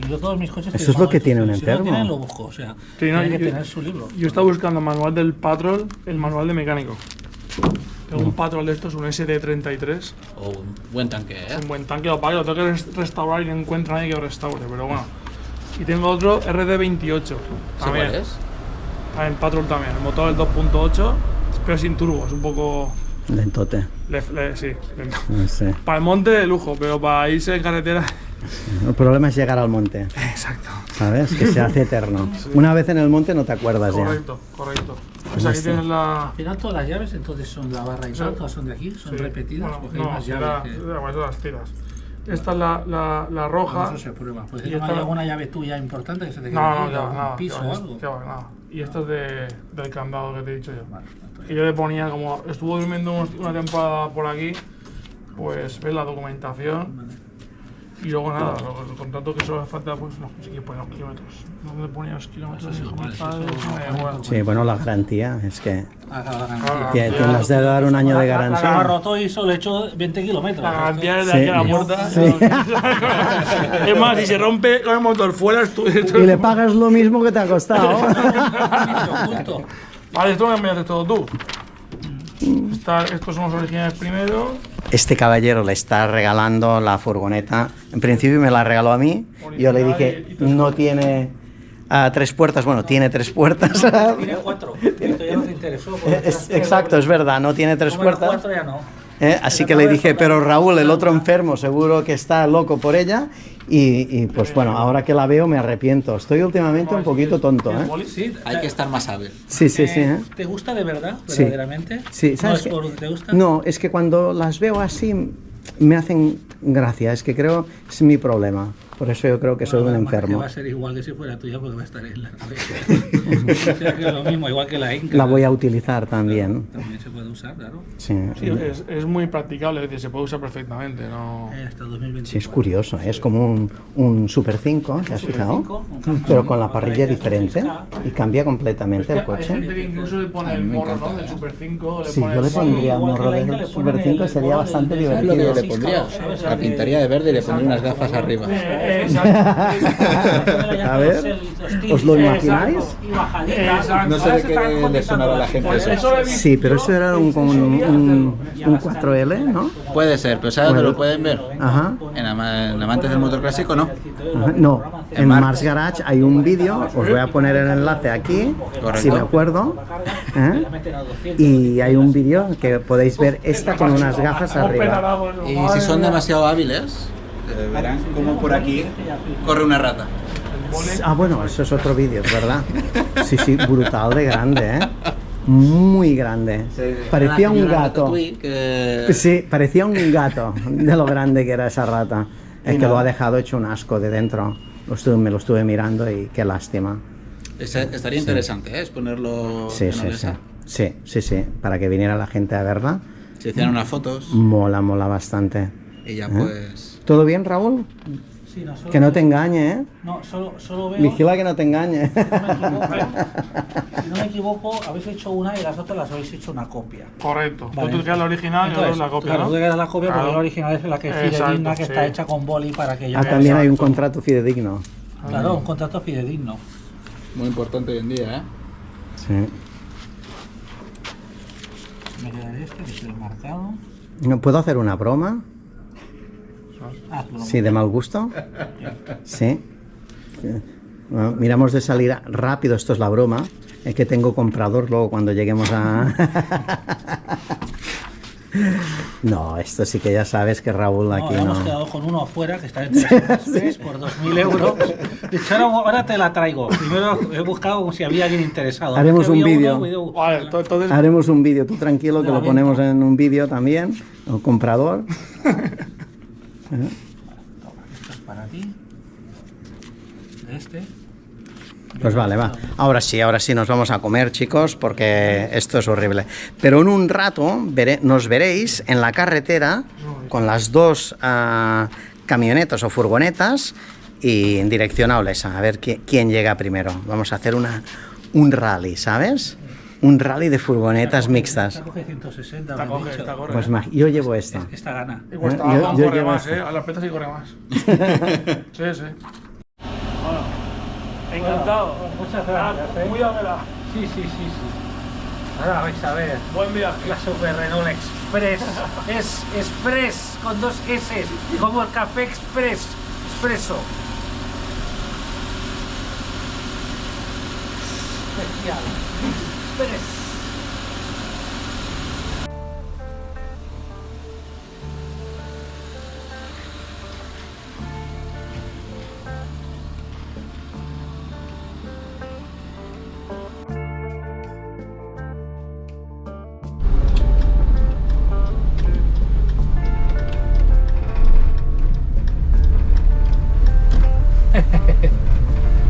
[SPEAKER 1] yo todos mis coches...
[SPEAKER 2] Eso es lo que tiene un enfermo.
[SPEAKER 1] Si no tienen, lo busco, o sea,
[SPEAKER 3] Sí, no,
[SPEAKER 1] tiene que
[SPEAKER 3] yo-
[SPEAKER 1] tener su libro.
[SPEAKER 3] Yo estaba buscando el manual del Patrol, el manual de mecánico. Tengo un Patrol de estos, un SD33.
[SPEAKER 4] O un buen tanque,
[SPEAKER 3] Es un buen tanque, lo pago, lo tengo que restaurar y no encuentro a nadie que lo restaure, pero bueno. Y tengo otro RD28.
[SPEAKER 4] ¿Sí
[SPEAKER 3] También.
[SPEAKER 4] cuál es?
[SPEAKER 3] En Patrol también. El motor es 2.8, pero sin turbo, es un poco.
[SPEAKER 2] Lentote.
[SPEAKER 3] Sí, lento.
[SPEAKER 2] No sé.
[SPEAKER 3] Para el monte de lujo, pero para irse en carretera.
[SPEAKER 2] El problema es llegar al monte,
[SPEAKER 3] Exacto.
[SPEAKER 2] ¿sabes? Que se hace eterno. Una vez en el monte no te acuerdas ya.
[SPEAKER 3] Correcto. Pues aquí tienes la.
[SPEAKER 1] Al final todas las llaves entonces son la barra y tal, todas son de aquí, son
[SPEAKER 3] Sí.
[SPEAKER 1] repetidas,
[SPEAKER 3] Bueno,
[SPEAKER 1] porque hay
[SPEAKER 3] no,
[SPEAKER 1] más
[SPEAKER 3] será-
[SPEAKER 1] llaves que...
[SPEAKER 3] bueno, eso las tiras. Esta es la roja.
[SPEAKER 1] Eso se prueba. Pues
[SPEAKER 3] Y
[SPEAKER 1] ¿hay
[SPEAKER 3] esta-
[SPEAKER 1] alguna llave tuya importante que se te quede
[SPEAKER 3] No,
[SPEAKER 1] aquí,
[SPEAKER 3] no, ya,
[SPEAKER 1] algún
[SPEAKER 3] nada.
[SPEAKER 1] piso
[SPEAKER 3] que
[SPEAKER 1] o
[SPEAKER 3] va,
[SPEAKER 1] algo?
[SPEAKER 3] que va, nada. Y esto es del candado que te he dicho yo.
[SPEAKER 1] Vale, entonces-
[SPEAKER 3] Que yo le ponía como. Estuvo durmiendo una temporada por aquí, pues ves la documentación. Y luego nada, el contrato que solo falta, pues no sé qué poner los kilómetros. ¿Dónde ponía los kilómetros?
[SPEAKER 1] Eso es igual,
[SPEAKER 3] Mis
[SPEAKER 1] eso
[SPEAKER 3] padres,
[SPEAKER 1] es
[SPEAKER 3] me da igual.
[SPEAKER 2] Sí, bueno, la garantía es que
[SPEAKER 1] Claro, la
[SPEAKER 3] Ah,
[SPEAKER 1] garantía.
[SPEAKER 2] tienes de dar un año de
[SPEAKER 1] La
[SPEAKER 2] garantía.
[SPEAKER 1] roto y solo he hecho 20 kilómetros.
[SPEAKER 3] La garantía es de
[SPEAKER 2] Sí.
[SPEAKER 3] aquí a la puerta.
[SPEAKER 2] Sí.
[SPEAKER 3] Es más, si se rompe con el motor fuera,
[SPEAKER 2] Y le pagas lo mismo que te ha costado.
[SPEAKER 1] Justo.
[SPEAKER 3] Vale, esto lo enviaste todo tú. Estos son los originales primero.
[SPEAKER 2] Este caballero le está regalando la furgoneta. En principio me la regaló a mí. Yo le dije, no tiene 3 puertas. Bueno, tiene 3 puertas.
[SPEAKER 1] Tiene 4. Esto ya no te interesó. porque
[SPEAKER 2] Exacto, es verdad, no tiene 3
[SPEAKER 1] como era
[SPEAKER 2] puertas.
[SPEAKER 1] 4 ya no.
[SPEAKER 2] Así que le dije, pero Raúl, el otro enfermo, seguro que está loco por ella. Y pues bueno, ahora que la veo me arrepiento. Estoy últimamente un poquito tonto, ¿eh?
[SPEAKER 1] Sí,
[SPEAKER 4] Hay que estar más hábil.
[SPEAKER 2] Sí, sí, sí. ¿eh?
[SPEAKER 1] ¿Te gusta de verdad?
[SPEAKER 2] Sí.
[SPEAKER 1] ¿Verdaderamente?
[SPEAKER 2] Sí,
[SPEAKER 1] ¿No
[SPEAKER 2] ¿sabes
[SPEAKER 1] es
[SPEAKER 2] qué?
[SPEAKER 1] por lo que te gusta?
[SPEAKER 2] No, es que cuando las veo así me hacen gracia. Es que creo es mi problema. Por eso yo creo que soy un
[SPEAKER 1] Que
[SPEAKER 2] enfermo.
[SPEAKER 1] va a ser igual que si fuera tuya porque va a estar en la cabeza. O sea, que es lo mismo, igual que la Inca.
[SPEAKER 2] La voy a utilizar también.
[SPEAKER 1] También se puede usar, claro.
[SPEAKER 2] Sí,
[SPEAKER 3] Sí, es muy practicable, es decir, se puede usar perfectamente. No...
[SPEAKER 1] Hasta 2024.
[SPEAKER 2] sí, es curioso, ¿eh? Es como un Super 5, ¿te has fijado? Pero con la parrilla diferente y cambia completamente el
[SPEAKER 3] Hay
[SPEAKER 2] coche.
[SPEAKER 3] gente que incluso le pone el morro, ¿no? Del Super 5.
[SPEAKER 2] Sí, yo le pondría un morro del Super 5, sería bastante
[SPEAKER 4] ¿Sabes lo que yo
[SPEAKER 2] divertido.
[SPEAKER 4] le pondría? La pintaría de verde y le pondría unas gafas arriba.
[SPEAKER 2] A ver, ¿os lo imagináis?
[SPEAKER 4] No sé de qué le sonará a la gente eso.
[SPEAKER 2] Sí, pero eso era un 4L, ¿no?
[SPEAKER 4] Puede ser, pero ¿sabes dónde lo pueden ver?
[SPEAKER 2] Ajá.
[SPEAKER 4] En Amantes del Motor Clásico, ¿no?
[SPEAKER 2] Ajá. No, en Mars Garage hay un vídeo, os voy a poner el enlace aquí, si me acuerdo, ¿eh? Y hay un vídeo que podéis ver esta con unas gafas arriba.
[SPEAKER 4] Y si son demasiado hábiles, verán cómo por aquí corre una rata.
[SPEAKER 2] Ah, bueno, eso es otro vídeo, es verdad. Sí, sí, brutal de grande, ¿eh? Muy grande. Parecía un gato. Sí, parecía un gato de lo grande que era esa rata. Es que lo ha dejado hecho un asco de dentro. Me lo estuve mirando y qué lástima.
[SPEAKER 4] Estaría interesante, ¿eh? Es ponerlo
[SPEAKER 2] Sí,
[SPEAKER 4] en
[SPEAKER 2] sí, sí.
[SPEAKER 4] Olesa.
[SPEAKER 2] Sí, sí, sí. Para que viniera la gente a verla.
[SPEAKER 4] Se hicieran unas fotos
[SPEAKER 2] Mola, mola bastante.
[SPEAKER 4] y ya pues...
[SPEAKER 2] ¿Todo bien, Raúl?
[SPEAKER 1] Sí, no, solo
[SPEAKER 2] Que no te engañe, ¿eh?
[SPEAKER 1] No, solo veo.
[SPEAKER 2] Vigila que no te engañe.
[SPEAKER 1] Si no me equivoco, habéis hecho una y las otras las habéis hecho una copia.
[SPEAKER 3] Correcto.
[SPEAKER 1] Vale.
[SPEAKER 3] Tú te quedas la original y
[SPEAKER 1] Entonces,
[SPEAKER 3] luego la copia,
[SPEAKER 1] claro,
[SPEAKER 3] ¿no?
[SPEAKER 1] tú te quedas la copia porque
[SPEAKER 3] Claro.
[SPEAKER 1] la original es la que es
[SPEAKER 3] Exacto,
[SPEAKER 1] fidedigna, que está
[SPEAKER 3] sí.
[SPEAKER 1] hecha con boli para que yo.
[SPEAKER 2] Ah, también hay un contrato fidedigno.
[SPEAKER 1] Claro, un contrato fidedigno.
[SPEAKER 4] Muy importante hoy en día, ¿eh?
[SPEAKER 2] Sí.
[SPEAKER 1] Me quedaré este, que es el marcado.
[SPEAKER 2] ¿No puedo hacer una broma?
[SPEAKER 1] Ah, tú lo
[SPEAKER 2] Sí, de mal gusto. Sí. Bueno, miramos de salir rápido, esto es la broma. Es que tengo comprador luego cuando lleguemos a... No, esto sí que ya sabes que Raúl
[SPEAKER 1] No,
[SPEAKER 2] aquí
[SPEAKER 1] hemos
[SPEAKER 2] no...
[SPEAKER 1] quedado con uno afuera que está en 3 por 2.000 euros. De hecho, ahora te la traigo. Primero he buscado como si había alguien interesado.
[SPEAKER 2] Haremos
[SPEAKER 1] Es que
[SPEAKER 2] un
[SPEAKER 1] había
[SPEAKER 2] vídeo.
[SPEAKER 1] uno,
[SPEAKER 3] Vale, entonces...
[SPEAKER 2] Haremos un vídeo, tú tranquilo que
[SPEAKER 1] De la
[SPEAKER 2] lo ponemos
[SPEAKER 1] venta.
[SPEAKER 2] en un vídeo también, el comprador.
[SPEAKER 1] Esto es para ti. De este.
[SPEAKER 2] Pues vale, va. Ahora sí nos vamos a comer, chicos, porque esto es horrible. Pero en un rato nos veréis en la carretera con las dos camionetas o furgonetas y en dirección a Olesa, a ver quién llega primero. Vamos a hacer un rally, ¿sabes? Un rally de furgonetas mixtas.
[SPEAKER 1] Esta coge 160,
[SPEAKER 3] Esta
[SPEAKER 1] me han
[SPEAKER 3] coge,
[SPEAKER 1] dicho.
[SPEAKER 3] esta corre.
[SPEAKER 2] Pues yo llevo esta.
[SPEAKER 1] Esta gana.
[SPEAKER 3] Y cuesta
[SPEAKER 2] Yo
[SPEAKER 3] abajo corre
[SPEAKER 2] llevo
[SPEAKER 3] más,
[SPEAKER 2] esta.
[SPEAKER 3] ¿eh? A las petas sí corre más. Sí, sí. Encantado.
[SPEAKER 1] Muchas gracias.
[SPEAKER 3] Cuídamela.
[SPEAKER 1] Sí. Ahora vais a ver.
[SPEAKER 3] Buen viaje.
[SPEAKER 1] La Super Renault Express. Es Express con 2 S. Como el café Express. Expreso. Especial. Express.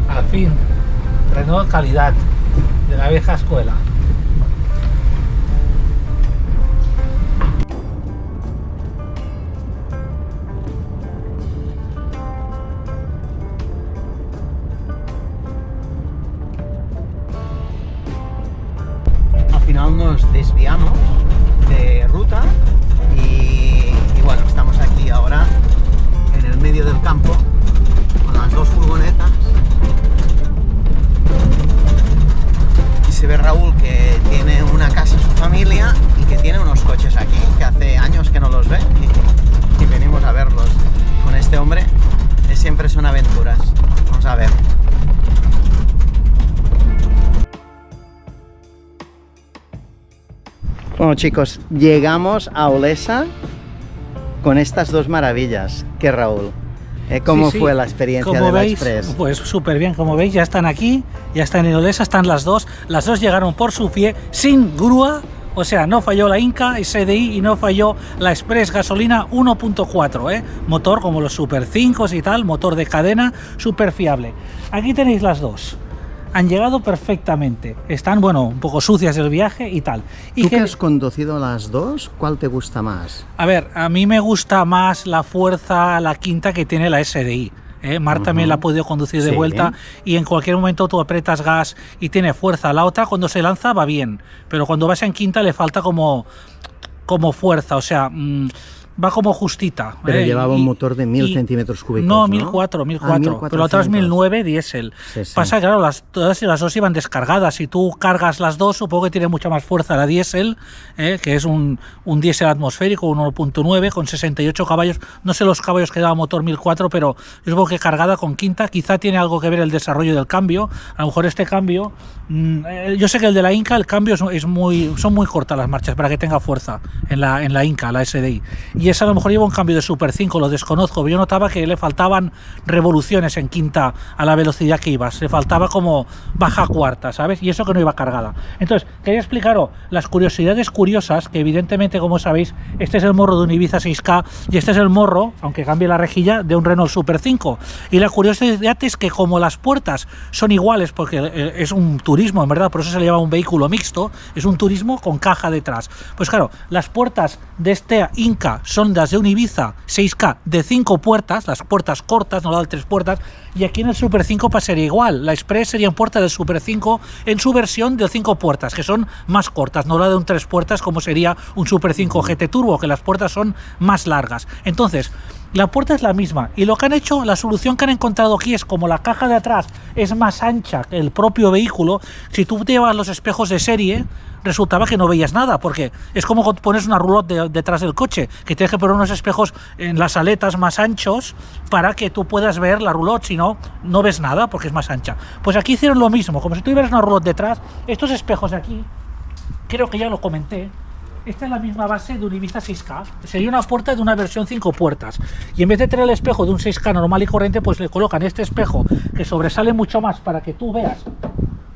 [SPEAKER 1] Al fin, Renault calidad de la vieja escuela.
[SPEAKER 2] Al final nos desviamos de ruta y bueno, estamos aquí ahora en el medio del campo con las dos furgonetas y se ve Raúl que tiene una casa, su familia, y que tiene unos coches aquí que hace años que no los ve y venimos a verlos con este hombre. Siempre son aventuras. Vamos a ver. Bueno, chicos, llegamos a Olesa con estas dos maravillas. ¿Qué, Raúl? ¿Cómo
[SPEAKER 1] Sí,
[SPEAKER 2] fue la experiencia
[SPEAKER 1] como
[SPEAKER 2] de la
[SPEAKER 1] veis,
[SPEAKER 2] Express?
[SPEAKER 1] Pues súper bien, como veis, ya están aquí, ya están en Olesa, están las dos. Las dos llegaron por su pie, sin grúa, O sea, no falló la Inca SDI y no falló la Express gasolina 1.4, motor como los Super 5 y tal, motor de cadena, súper fiable. Aquí tenéis las dos. Han llegado perfectamente. Están, bueno, un poco sucias del viaje y tal.
[SPEAKER 2] ¿Tú que has conducido las dos, cuál te gusta más?
[SPEAKER 1] A ver, a mí me gusta más la fuerza, la quinta que tiene la SDI. Mar también la ha podido conducir de vuelta y en cualquier momento tú apretas gas y tiene fuerza. La otra cuando se lanza va bien, pero cuando vas en quinta le falta como fuerza, o sea, va como justita.
[SPEAKER 2] Pero llevaba un motor de 1000 centímetros cúbicos,
[SPEAKER 1] No,
[SPEAKER 2] ¿no?
[SPEAKER 1] 1004,
[SPEAKER 2] Ah,
[SPEAKER 1] pero la otra es 1009 diésel.
[SPEAKER 2] Sí.
[SPEAKER 1] Pasa, claro, todas las dos iban descargadas. Si tú cargas las dos, supongo que tiene mucha más fuerza la diésel, que es un diésel atmosférico, 1.9 con 68 caballos. No sé los caballos que daba motor 1004, pero yo supongo que cargada con quinta, quizá tiene algo que ver el desarrollo del cambio. A lo mejor este cambio, yo sé que el de la Inca, el cambio son muy cortas las marchas para que tenga fuerza en la Inca, la SDI. Y esa a lo mejor lleva un cambio de Super 5, lo desconozco, pero yo notaba que le faltaban revoluciones en quinta a la velocidad que ibas, le faltaba como baja cuarta, ¿sabes? Y eso que no iba cargada. Entonces, quería explicaros las curiosidades curiosas, que evidentemente, como sabéis, este es el morro de un Ibiza 6K y este es el morro, aunque cambie la rejilla, de un Renault Super 5. Y la curiosidad es que como las puertas son iguales, porque es un turismo, en verdad, por eso se le llama un vehículo mixto, es un turismo con caja detrás. Pues claro, las puertas de este Inca son las de un Ibiza 6K de 5 puertas, las puertas cortas, no la de 3 puertas, y aquí en el Super 5 pasaría igual. La Express sería en puerta del Super 5 en su versión de 5 puertas, que son más cortas, no la de un 3 puertas como sería un Super 5 GT Turbo, que las puertas son más largas. Entonces, la puerta es la misma y lo que han hecho, la solución que han encontrado aquí es como la caja de atrás es más ancha que el propio vehículo. Si tú llevas los espejos de serie, resultaba que no veías nada, porque es como cuando pones una roulotte detrás del coche, que tienes que poner unos espejos en las aletas más anchos para que tú puedas ver la roulotte, si no, no ves nada porque es más ancha. Pues aquí hicieron lo mismo, como si tuvieras una roulotte detrás, estos espejos de aquí, creo que ya lo comenté, esta es la misma base de un Ibiza 6K, sería una puerta de una versión 5 puertas, y en vez de tener el espejo de un 6K normal y corriente, pues le colocan este espejo que sobresale mucho más para que tú veas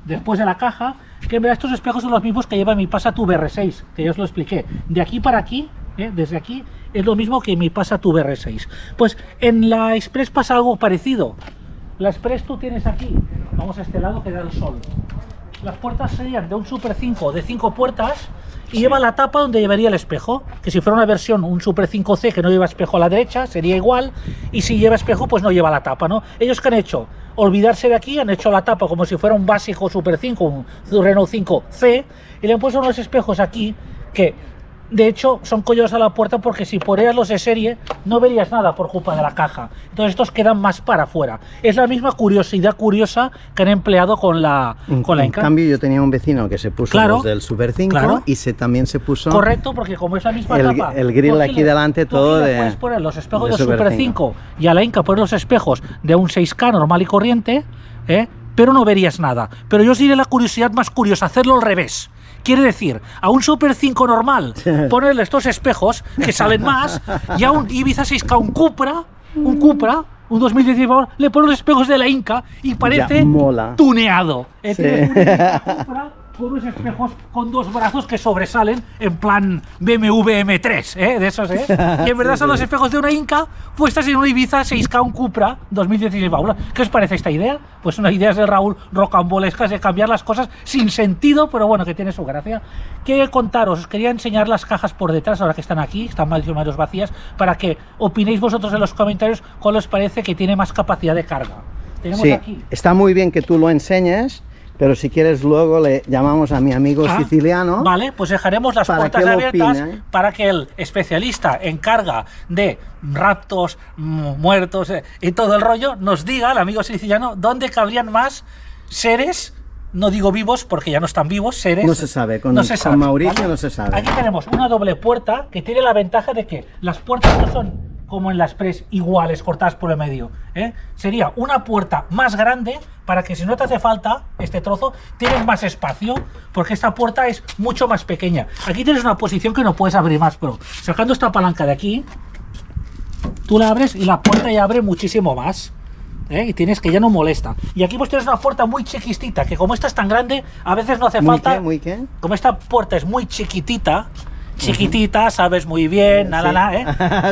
[SPEAKER 1] después de la caja, que en verdad estos espejos son los mismos que lleva mi Passat VR6, que ya os lo expliqué. De aquí para aquí, desde aquí, es lo mismo que mi Passat VR6. Pues en la Express pasa algo parecido. La Express tú tienes aquí, vamos a este lado que da el sol. Las puertas serían de un Super 5 de 5 puertas y lleva la tapa donde llevaría el espejo, que si fuera una versión, un Super 5C que no lleva espejo a la derecha, sería igual, y si lleva espejo, pues no lleva la tapa, ¿no? Ellos que han hecho, olvidarse de aquí, han hecho la tapa como si fuera un básico Super 5, un Renault 5C, y le han puesto unos espejos aquí que de hecho son collos a la puerta, porque si ponías los de serie no verías nada por culpa de la caja. Entonces estos quedan más para afuera. Es la misma curiosidad curiosa que han empleado con la Inca.
[SPEAKER 2] En cambio, yo tenía un vecino que se puso los del Super 5 y también se puso...
[SPEAKER 1] Correcto, porque como es la misma tapa...
[SPEAKER 2] El grill aquí delante todo de...
[SPEAKER 1] puedes poner los espejos de Super 5 y a la Inca poner los espejos de un 6K normal y corriente, pero no verías nada. Pero yo os diré la curiosidad más curiosa, hacerlo al revés. Quiere decir, a un Super 5 normal ponerle estos espejos que salen más, y a un Ibiza 6K, un Cupra, un 2019, le ponen los espejos de la Inca y parece tuneado.
[SPEAKER 2] Sí.
[SPEAKER 1] Cupra con unos espejos con dos brazos que sobresalen en plan BMW M3, de esos, y en verdad son los espejos de una Inca puestas en un Ibiza 6K, un Cupra 2016. ¿Qué os parece esta idea? Pues unas ideas de Raúl rocambolescas de cambiar las cosas sin sentido, pero bueno, que tiene su gracia. ¿Qué contaros? Os quería enseñar las cajas por detrás, ahora que están aquí, están más o menos vacías, para que opinéis vosotros en los comentarios cuál os parece que tiene más capacidad de carga. Tenemos aquí.
[SPEAKER 2] Está muy bien que tú lo enseñes, pero si quieres luego le llamamos a mi amigo siciliano.
[SPEAKER 1] Vale, pues dejaremos las puertas abiertas para que el especialista en carga de raptos, muertos y todo el rollo nos diga, el amigo siciliano, dónde cabrían más seres, no digo vivos porque ya no están vivos, seres.
[SPEAKER 2] No se sabe, con Mauricio, ¿vale? No se sabe.
[SPEAKER 1] Aquí tenemos una doble puerta que tiene la ventaja de que las puertas no son como en la Express iguales, cortadas por el medio, sería una puerta más grande para que si no te hace falta este trozo, tienes más espacio, porque esta puerta es mucho más pequeña. Aquí tienes una posición que no puedes abrir más, pero sacando esta palanca de aquí, tú la abres y la puerta ya abre muchísimo más. Y tienes que ya no molesta. Y aquí pues tienes una puerta muy chiquitita, que como esta es tan grande, a veces no hace falta.
[SPEAKER 2] ¿Muy qué?
[SPEAKER 1] Como esta puerta es muy chiquitita, sabes muy bien,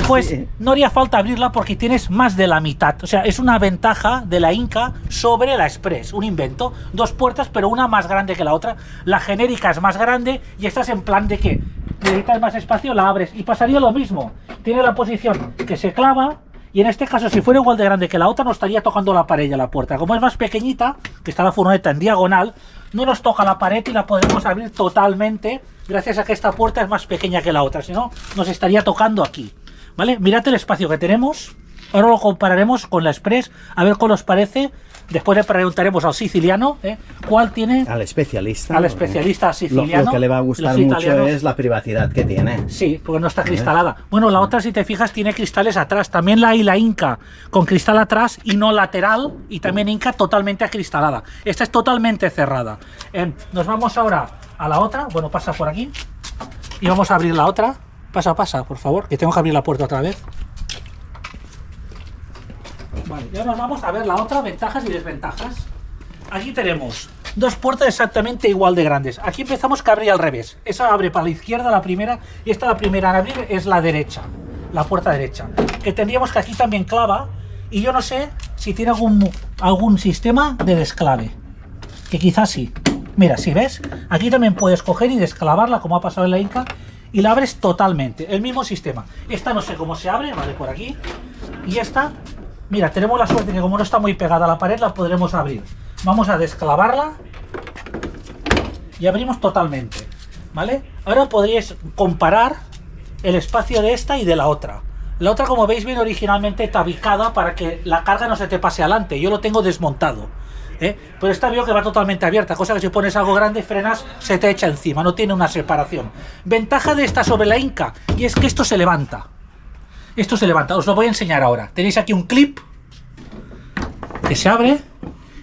[SPEAKER 1] pues
[SPEAKER 2] Sí.
[SPEAKER 1] no haría falta abrirla porque tienes más de la mitad. O sea, es una ventaja de la Inca sobre la Express, un invento. 2 puertas, pero una más grande que la otra. La genérica es más grande y esta es en plan de que necesitas más espacio, la abres. Y pasaría lo mismo. Tiene la posición que se clava. Y en este caso, si fuera igual de grande que la otra, no estaría tocando la pared de la puerta. Como es más pequeñita, que está la furgoneta en diagonal, no nos toca la pared y la podemos abrir totalmente, gracias a que esta puerta es más pequeña que la otra. Si no, nos estaría tocando aquí. ¿Vale? Mirad el espacio que tenemos. Ahora lo compararemos con la Express, a ver cómo os parece. Después le preguntaremos al siciliano, cuál tiene...
[SPEAKER 2] Al especialista.
[SPEAKER 1] Al especialista siciliano.
[SPEAKER 2] Lo que le va a gustar
[SPEAKER 1] Los
[SPEAKER 2] mucho
[SPEAKER 1] italianos.
[SPEAKER 2] es la privacidad que tiene.
[SPEAKER 1] Sí, porque no está cristalada. Bueno, la otra, si te fijas, tiene cristales atrás. También la hay la Inca con cristal atrás y no lateral. Y también Inca totalmente acristalada. Esta es totalmente cerrada. Nos vamos ahora a la otra. Bueno, pasa por aquí. Y vamos a abrir la otra. Pasa, por favor, que tengo que abrir la puerta otra vez. Vale, ya nos vamos a ver la otra, ventajas y desventajas. Aquí tenemos 2 puertas exactamente igual de grandes. Aquí empezamos que abre al revés. Esa abre para la izquierda, la primera, y esta la primera en abrir es la derecha, la puerta derecha. Que tendríamos que aquí también clava, y yo no sé si tiene algún sistema de desclave. Que quizás sí. Mira, si ves, aquí también puedes coger y desclavarla, como ha pasado en la Inca, y la abres totalmente, el mismo sistema. Esta no sé cómo se abre, vale, por aquí. Y esta, mira, tenemos la suerte que como no está muy pegada a la pared, la podremos abrir. Vamos a desclavarla y abrimos totalmente, ¿vale? Ahora podríais comparar el espacio de esta y de la otra. La otra, como veis, viene originalmente tabicada para que la carga no se te pase adelante. Yo lo tengo desmontado, pero esta veo que va totalmente abierta, cosa que si pones algo grande, frenas, se te echa encima, no tiene una separación. Ventaja de esta sobre la Inca, y es que esto se levanta. Esto se levanta, os lo voy a enseñar ahora. Tenéis aquí un clip que se abre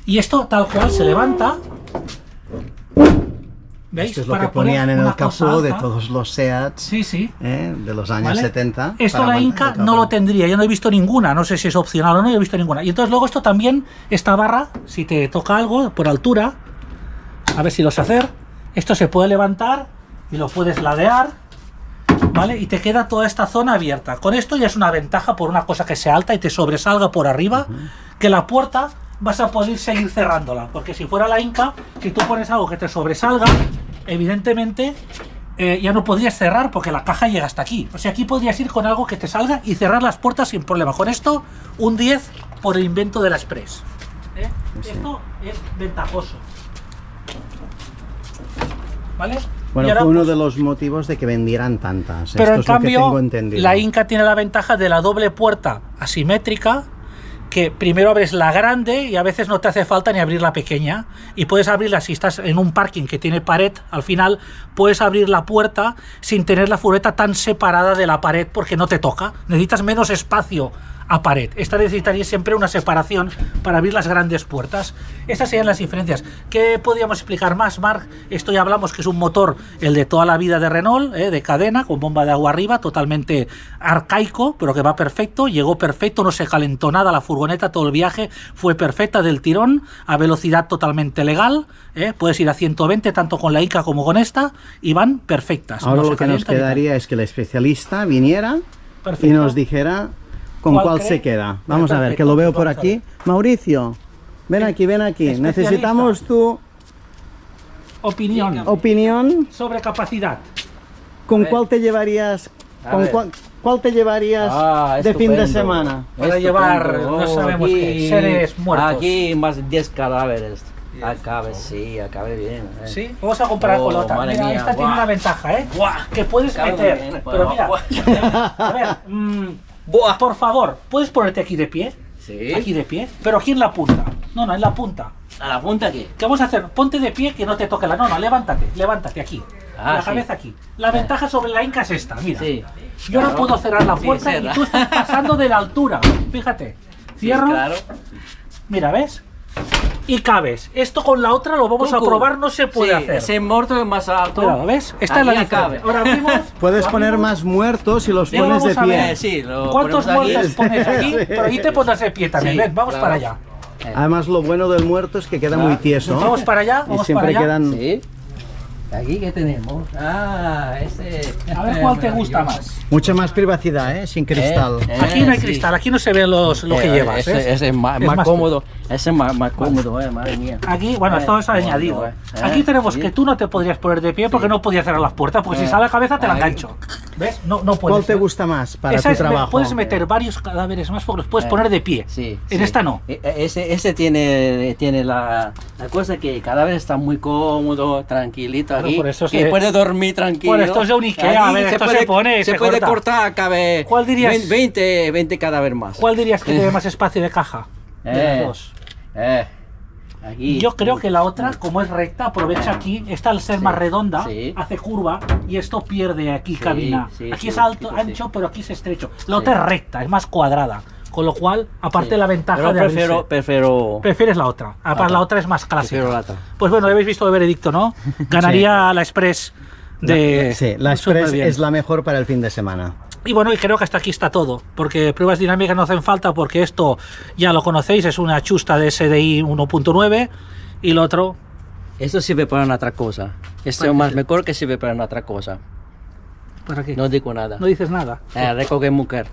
[SPEAKER 1] y esto tal cual se levanta. ¿Veis?
[SPEAKER 2] Esto es lo
[SPEAKER 1] Para
[SPEAKER 2] que ponían en
[SPEAKER 1] poner
[SPEAKER 2] el
[SPEAKER 1] una cosa
[SPEAKER 2] capó de
[SPEAKER 1] alta.
[SPEAKER 2] todos los Seats
[SPEAKER 1] Sí.
[SPEAKER 2] de los años
[SPEAKER 1] ¿Vale?
[SPEAKER 2] 70.
[SPEAKER 1] Esto
[SPEAKER 2] para
[SPEAKER 1] la
[SPEAKER 2] aguantar
[SPEAKER 1] Inca
[SPEAKER 2] el capó.
[SPEAKER 1] no lo tendría, yo no he visto ninguna, no sé si es opcional o no, yo he visto ninguna. Y entonces luego esto también, esta barra, si te toca algo por altura, a ver si lo sé hacer, esto se puede levantar y lo puedes ladear, ¿vale? Y te queda toda esta zona abierta. Con esto ya es una ventaja por una cosa que sea alta y te sobresalga por arriba, que la puerta vas a poder seguir cerrándola, porque si fuera la Inca, si tú pones algo que te sobresalga, evidentemente ya no podrías cerrar porque la caja llega hasta aquí. O sea, aquí podrías ir con algo que te salga y cerrar las puertas sin problema. Con esto, un 10 por el invento de la Express. Esto es ventajoso. ¿Vale?
[SPEAKER 2] Bueno,
[SPEAKER 1] Y ahora,
[SPEAKER 2] fue uno
[SPEAKER 1] pues,
[SPEAKER 2] de los motivos de que vendieran tantas.
[SPEAKER 1] pero
[SPEAKER 2] Esto
[SPEAKER 1] en
[SPEAKER 2] es lo que tengo
[SPEAKER 1] cambio,
[SPEAKER 2] entendido.
[SPEAKER 1] la Inca tiene la ventaja de la doble puerta asimétrica, que primero abres la grande y a veces no te hace falta ni abrir la pequeña, y puedes abrirla si estás en un parking que tiene pared. Al final puedes abrir la puerta sin tener la furgoneta tan separada de la pared porque no te toca, necesitas menos espacio a pared. Esta necesitaría siempre una separación para abrir las grandes puertas. Estas serían las diferencias. ¿Qué podríamos explicar más, Marc? Esto ya hablamos que es un motor, el de toda la vida de Renault, de cadena, con bomba de agua arriba, totalmente arcaico, pero que va perfecto, llegó perfecto, no se calentó nada la furgoneta, todo el viaje fue perfecta del tirón, a velocidad totalmente legal, puedes ir a 120 tanto con la Inca como con esta, y van perfectas.
[SPEAKER 2] Ahora
[SPEAKER 1] no
[SPEAKER 2] lo
[SPEAKER 1] se
[SPEAKER 2] que nos
[SPEAKER 1] calientan ni nada.
[SPEAKER 2] quedaría es que el especialista viniera
[SPEAKER 1] Perfecto.
[SPEAKER 2] y nos dijera con
[SPEAKER 1] ¿Cuál
[SPEAKER 2] cuál
[SPEAKER 1] cree?
[SPEAKER 2] se queda. Vamos a ver,
[SPEAKER 1] Perfecto,
[SPEAKER 2] que lo veo por
[SPEAKER 1] vamos a
[SPEAKER 2] aquí. Mauricio, ven aquí, ven aquí.
[SPEAKER 1] Especialista.
[SPEAKER 2] Necesitamos tu
[SPEAKER 1] Opinión
[SPEAKER 2] opinión.
[SPEAKER 1] sobre capacidad.
[SPEAKER 2] ¿Con cuál te llevarías? ¿Con cuál te llevarías de fin de semana?
[SPEAKER 1] Para llevar, no sabemos qué, seres muertos.
[SPEAKER 5] Aquí más de 10 cadáveres. Acabe, sí, acabe bien.
[SPEAKER 1] Sí, vamos a comparar con la otra.
[SPEAKER 5] Madre
[SPEAKER 1] Mira,
[SPEAKER 5] mía,
[SPEAKER 1] esta tiene
[SPEAKER 5] guau.
[SPEAKER 1] una ventaja, que puedes
[SPEAKER 5] Cabe
[SPEAKER 1] meter.
[SPEAKER 5] bien,
[SPEAKER 1] Pero mira,
[SPEAKER 5] guau.
[SPEAKER 1] a ver,
[SPEAKER 5] Buah.
[SPEAKER 1] por favor, ¿puedes ponerte aquí de pie?
[SPEAKER 5] Sí.
[SPEAKER 1] Aquí de pie, pero aquí en la punta. No, en la punta.
[SPEAKER 5] ¿A la punta aquí?
[SPEAKER 1] ¿Qué vamos a hacer? Ponte de pie que no te toque la... No, levántate aquí.
[SPEAKER 5] Ah,
[SPEAKER 1] la
[SPEAKER 5] sí.
[SPEAKER 1] cabeza aquí. La ventaja sobre la Inca es esta, mira.
[SPEAKER 5] Sí.
[SPEAKER 1] Yo no
[SPEAKER 5] Claro.
[SPEAKER 1] puedo cerrar la
[SPEAKER 5] Sí,
[SPEAKER 1] puerta y
[SPEAKER 5] cierra.
[SPEAKER 1] tú estás pasando de la altura. Fíjate.
[SPEAKER 5] Sí,
[SPEAKER 1] Cierro.
[SPEAKER 5] claro.
[SPEAKER 1] Mira, ¿ves? y cabes. Esto con la otra lo vamos a probar, no se puede hacer.
[SPEAKER 5] Ese muerto es más alto.
[SPEAKER 1] Cuidado, ¿ves? Esta es la
[SPEAKER 5] Aquí
[SPEAKER 1] diferencia.
[SPEAKER 5] cabe.
[SPEAKER 1] Ahora abrimos.
[SPEAKER 2] Puedes poner más muertos y los
[SPEAKER 1] Ya
[SPEAKER 2] pones de
[SPEAKER 1] vamos a
[SPEAKER 2] pie.
[SPEAKER 1] ver.
[SPEAKER 5] Sí, lo
[SPEAKER 1] ¿Cuántos
[SPEAKER 5] ponemos aquí.
[SPEAKER 1] muertos pones aquí?
[SPEAKER 2] Sí.
[SPEAKER 1] Pero ahí te pones de pie también.
[SPEAKER 5] Sí,
[SPEAKER 1] Ven, vamos
[SPEAKER 5] claro.
[SPEAKER 1] para allá.
[SPEAKER 2] Además, lo bueno del muerto es que queda muy tieso.
[SPEAKER 1] Vamos para allá,
[SPEAKER 2] Y
[SPEAKER 1] vamos para
[SPEAKER 2] siempre
[SPEAKER 1] allá.
[SPEAKER 2] quedan...
[SPEAKER 5] Sí. Aquí que tenemos. Ah, ese.
[SPEAKER 1] A ver cuál te gusta más.
[SPEAKER 2] Mucha más privacidad, ¿eh? Sin cristal.
[SPEAKER 1] Aquí no hay
[SPEAKER 5] sí.
[SPEAKER 1] cristal, aquí no se ve lo que llevas.
[SPEAKER 5] Ese,
[SPEAKER 1] ¿ves?
[SPEAKER 5] ese es más,
[SPEAKER 1] Es
[SPEAKER 5] más
[SPEAKER 1] más-
[SPEAKER 5] cómodo. Ese es más cómodo, madre mía.
[SPEAKER 1] Aquí, bueno, esto es añadido. Aquí tenemos que tú no te podrías poner de pie porque no podías cerrar las puertas, porque si sale la cabeza te la
[SPEAKER 5] Ahí.
[SPEAKER 1] engancho. ¿Ves? No puedes.
[SPEAKER 2] ¿Cuál te gusta más para
[SPEAKER 1] Esa
[SPEAKER 2] tu
[SPEAKER 1] es,
[SPEAKER 2] trabajo?
[SPEAKER 1] puedes meter varios cadáveres más porque los puedes poner de pie.
[SPEAKER 5] Sí.
[SPEAKER 1] En
[SPEAKER 5] sí.
[SPEAKER 1] esta no.
[SPEAKER 5] Ese tiene la cosa que cada vez está muy cómodo, tranquilito
[SPEAKER 1] Claro,
[SPEAKER 5] aquí.
[SPEAKER 1] por eso
[SPEAKER 5] que
[SPEAKER 1] se-
[SPEAKER 5] puede dormir tranquilo.
[SPEAKER 1] Bueno, esto es de un Ikea, a ver, esto se pone y
[SPEAKER 5] se
[SPEAKER 1] se
[SPEAKER 5] puede
[SPEAKER 1] corta.
[SPEAKER 5] cortar, cabe.
[SPEAKER 1] ¿Cuál dirías?
[SPEAKER 5] 20 cadáveres más.
[SPEAKER 1] ¿Cuál dirías que tiene más espacio de caja? De las dos.
[SPEAKER 5] Aquí.
[SPEAKER 1] Yo creo que la otra, como es recta, aprovecha aquí. Esta al ser más redonda,
[SPEAKER 5] sí.
[SPEAKER 1] hace curva y esto pierde aquí
[SPEAKER 5] Sí,
[SPEAKER 1] cabina.
[SPEAKER 5] sí,
[SPEAKER 1] Aquí
[SPEAKER 5] sí,
[SPEAKER 1] es alto,
[SPEAKER 5] sí,
[SPEAKER 1] ancho,
[SPEAKER 5] sí.
[SPEAKER 1] pero aquí es estrecho. La otra es recta, es más cuadrada. Con lo cual, aparte la ventaja
[SPEAKER 5] Pero
[SPEAKER 1] de abrirse.
[SPEAKER 5] prefiero
[SPEAKER 1] Prefieres la otra. Aparte, la otra es más clásica.
[SPEAKER 5] prefiero la otra.
[SPEAKER 1] Pues bueno, habéis visto el veredicto, ¿no? Ganaría la Express de...
[SPEAKER 2] Sí, la Express
[SPEAKER 1] Superbién.
[SPEAKER 2] es la mejor para el fin de semana.
[SPEAKER 1] Y bueno, y creo que hasta aquí está todo, porque pruebas dinámicas no hacen falta, porque esto ya lo conocéis, es una chusta de SDI 1.9 y lo otro...
[SPEAKER 5] Esto sirve para una otra cosa. Esto es más mejor que sirve para una otra cosa.
[SPEAKER 1] ¿Para qué?
[SPEAKER 5] No digo nada.
[SPEAKER 1] No dices nada.
[SPEAKER 5] Recoger mujer.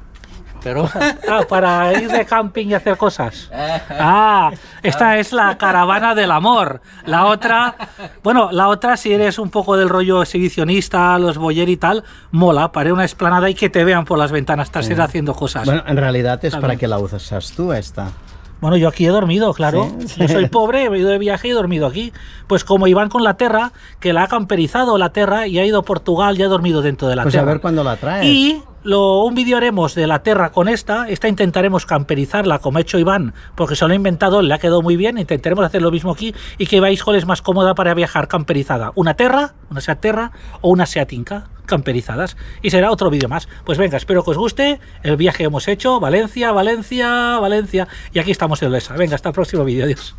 [SPEAKER 5] Pero.
[SPEAKER 1] Ah, para ir de camping y hacer cosas. Ah, esta es la caravana del amor. La otra, bueno, la otra si eres un poco del rollo exhibicionista, los boyer y tal, mola, para una explanada y que te vean por las ventanas traseras haciendo cosas.
[SPEAKER 2] Bueno, en realidad es
[SPEAKER 1] Está
[SPEAKER 2] para
[SPEAKER 1] bien.
[SPEAKER 2] que la usas tú esta.
[SPEAKER 1] Bueno, yo aquí he dormido, claro.
[SPEAKER 2] Sí, sí.
[SPEAKER 1] Yo soy pobre, he ido de viaje y he dormido aquí. Pues como Iván con la Terra, que la ha camperizado la Terra y ha ido a Portugal y ha dormido dentro de la
[SPEAKER 2] Pues
[SPEAKER 1] Terra.
[SPEAKER 2] a ver cuándo la traes.
[SPEAKER 1] Y un vídeo haremos de la Terra con esta intentaremos camperizarla como ha hecho Iván, porque se lo ha inventado, le ha quedado muy bien, intentaremos hacer lo mismo aquí y que veáis cuál es más cómoda para viajar camperizada. Una Terra, una Seat Terra o una Seat Inca camperizadas. Y será otro vídeo más. Pues venga, espero que os guste el viaje que hemos hecho, Valencia, Valencia, Valencia. Y aquí estamos en Olesa. Venga, hasta el próximo vídeo. Adiós.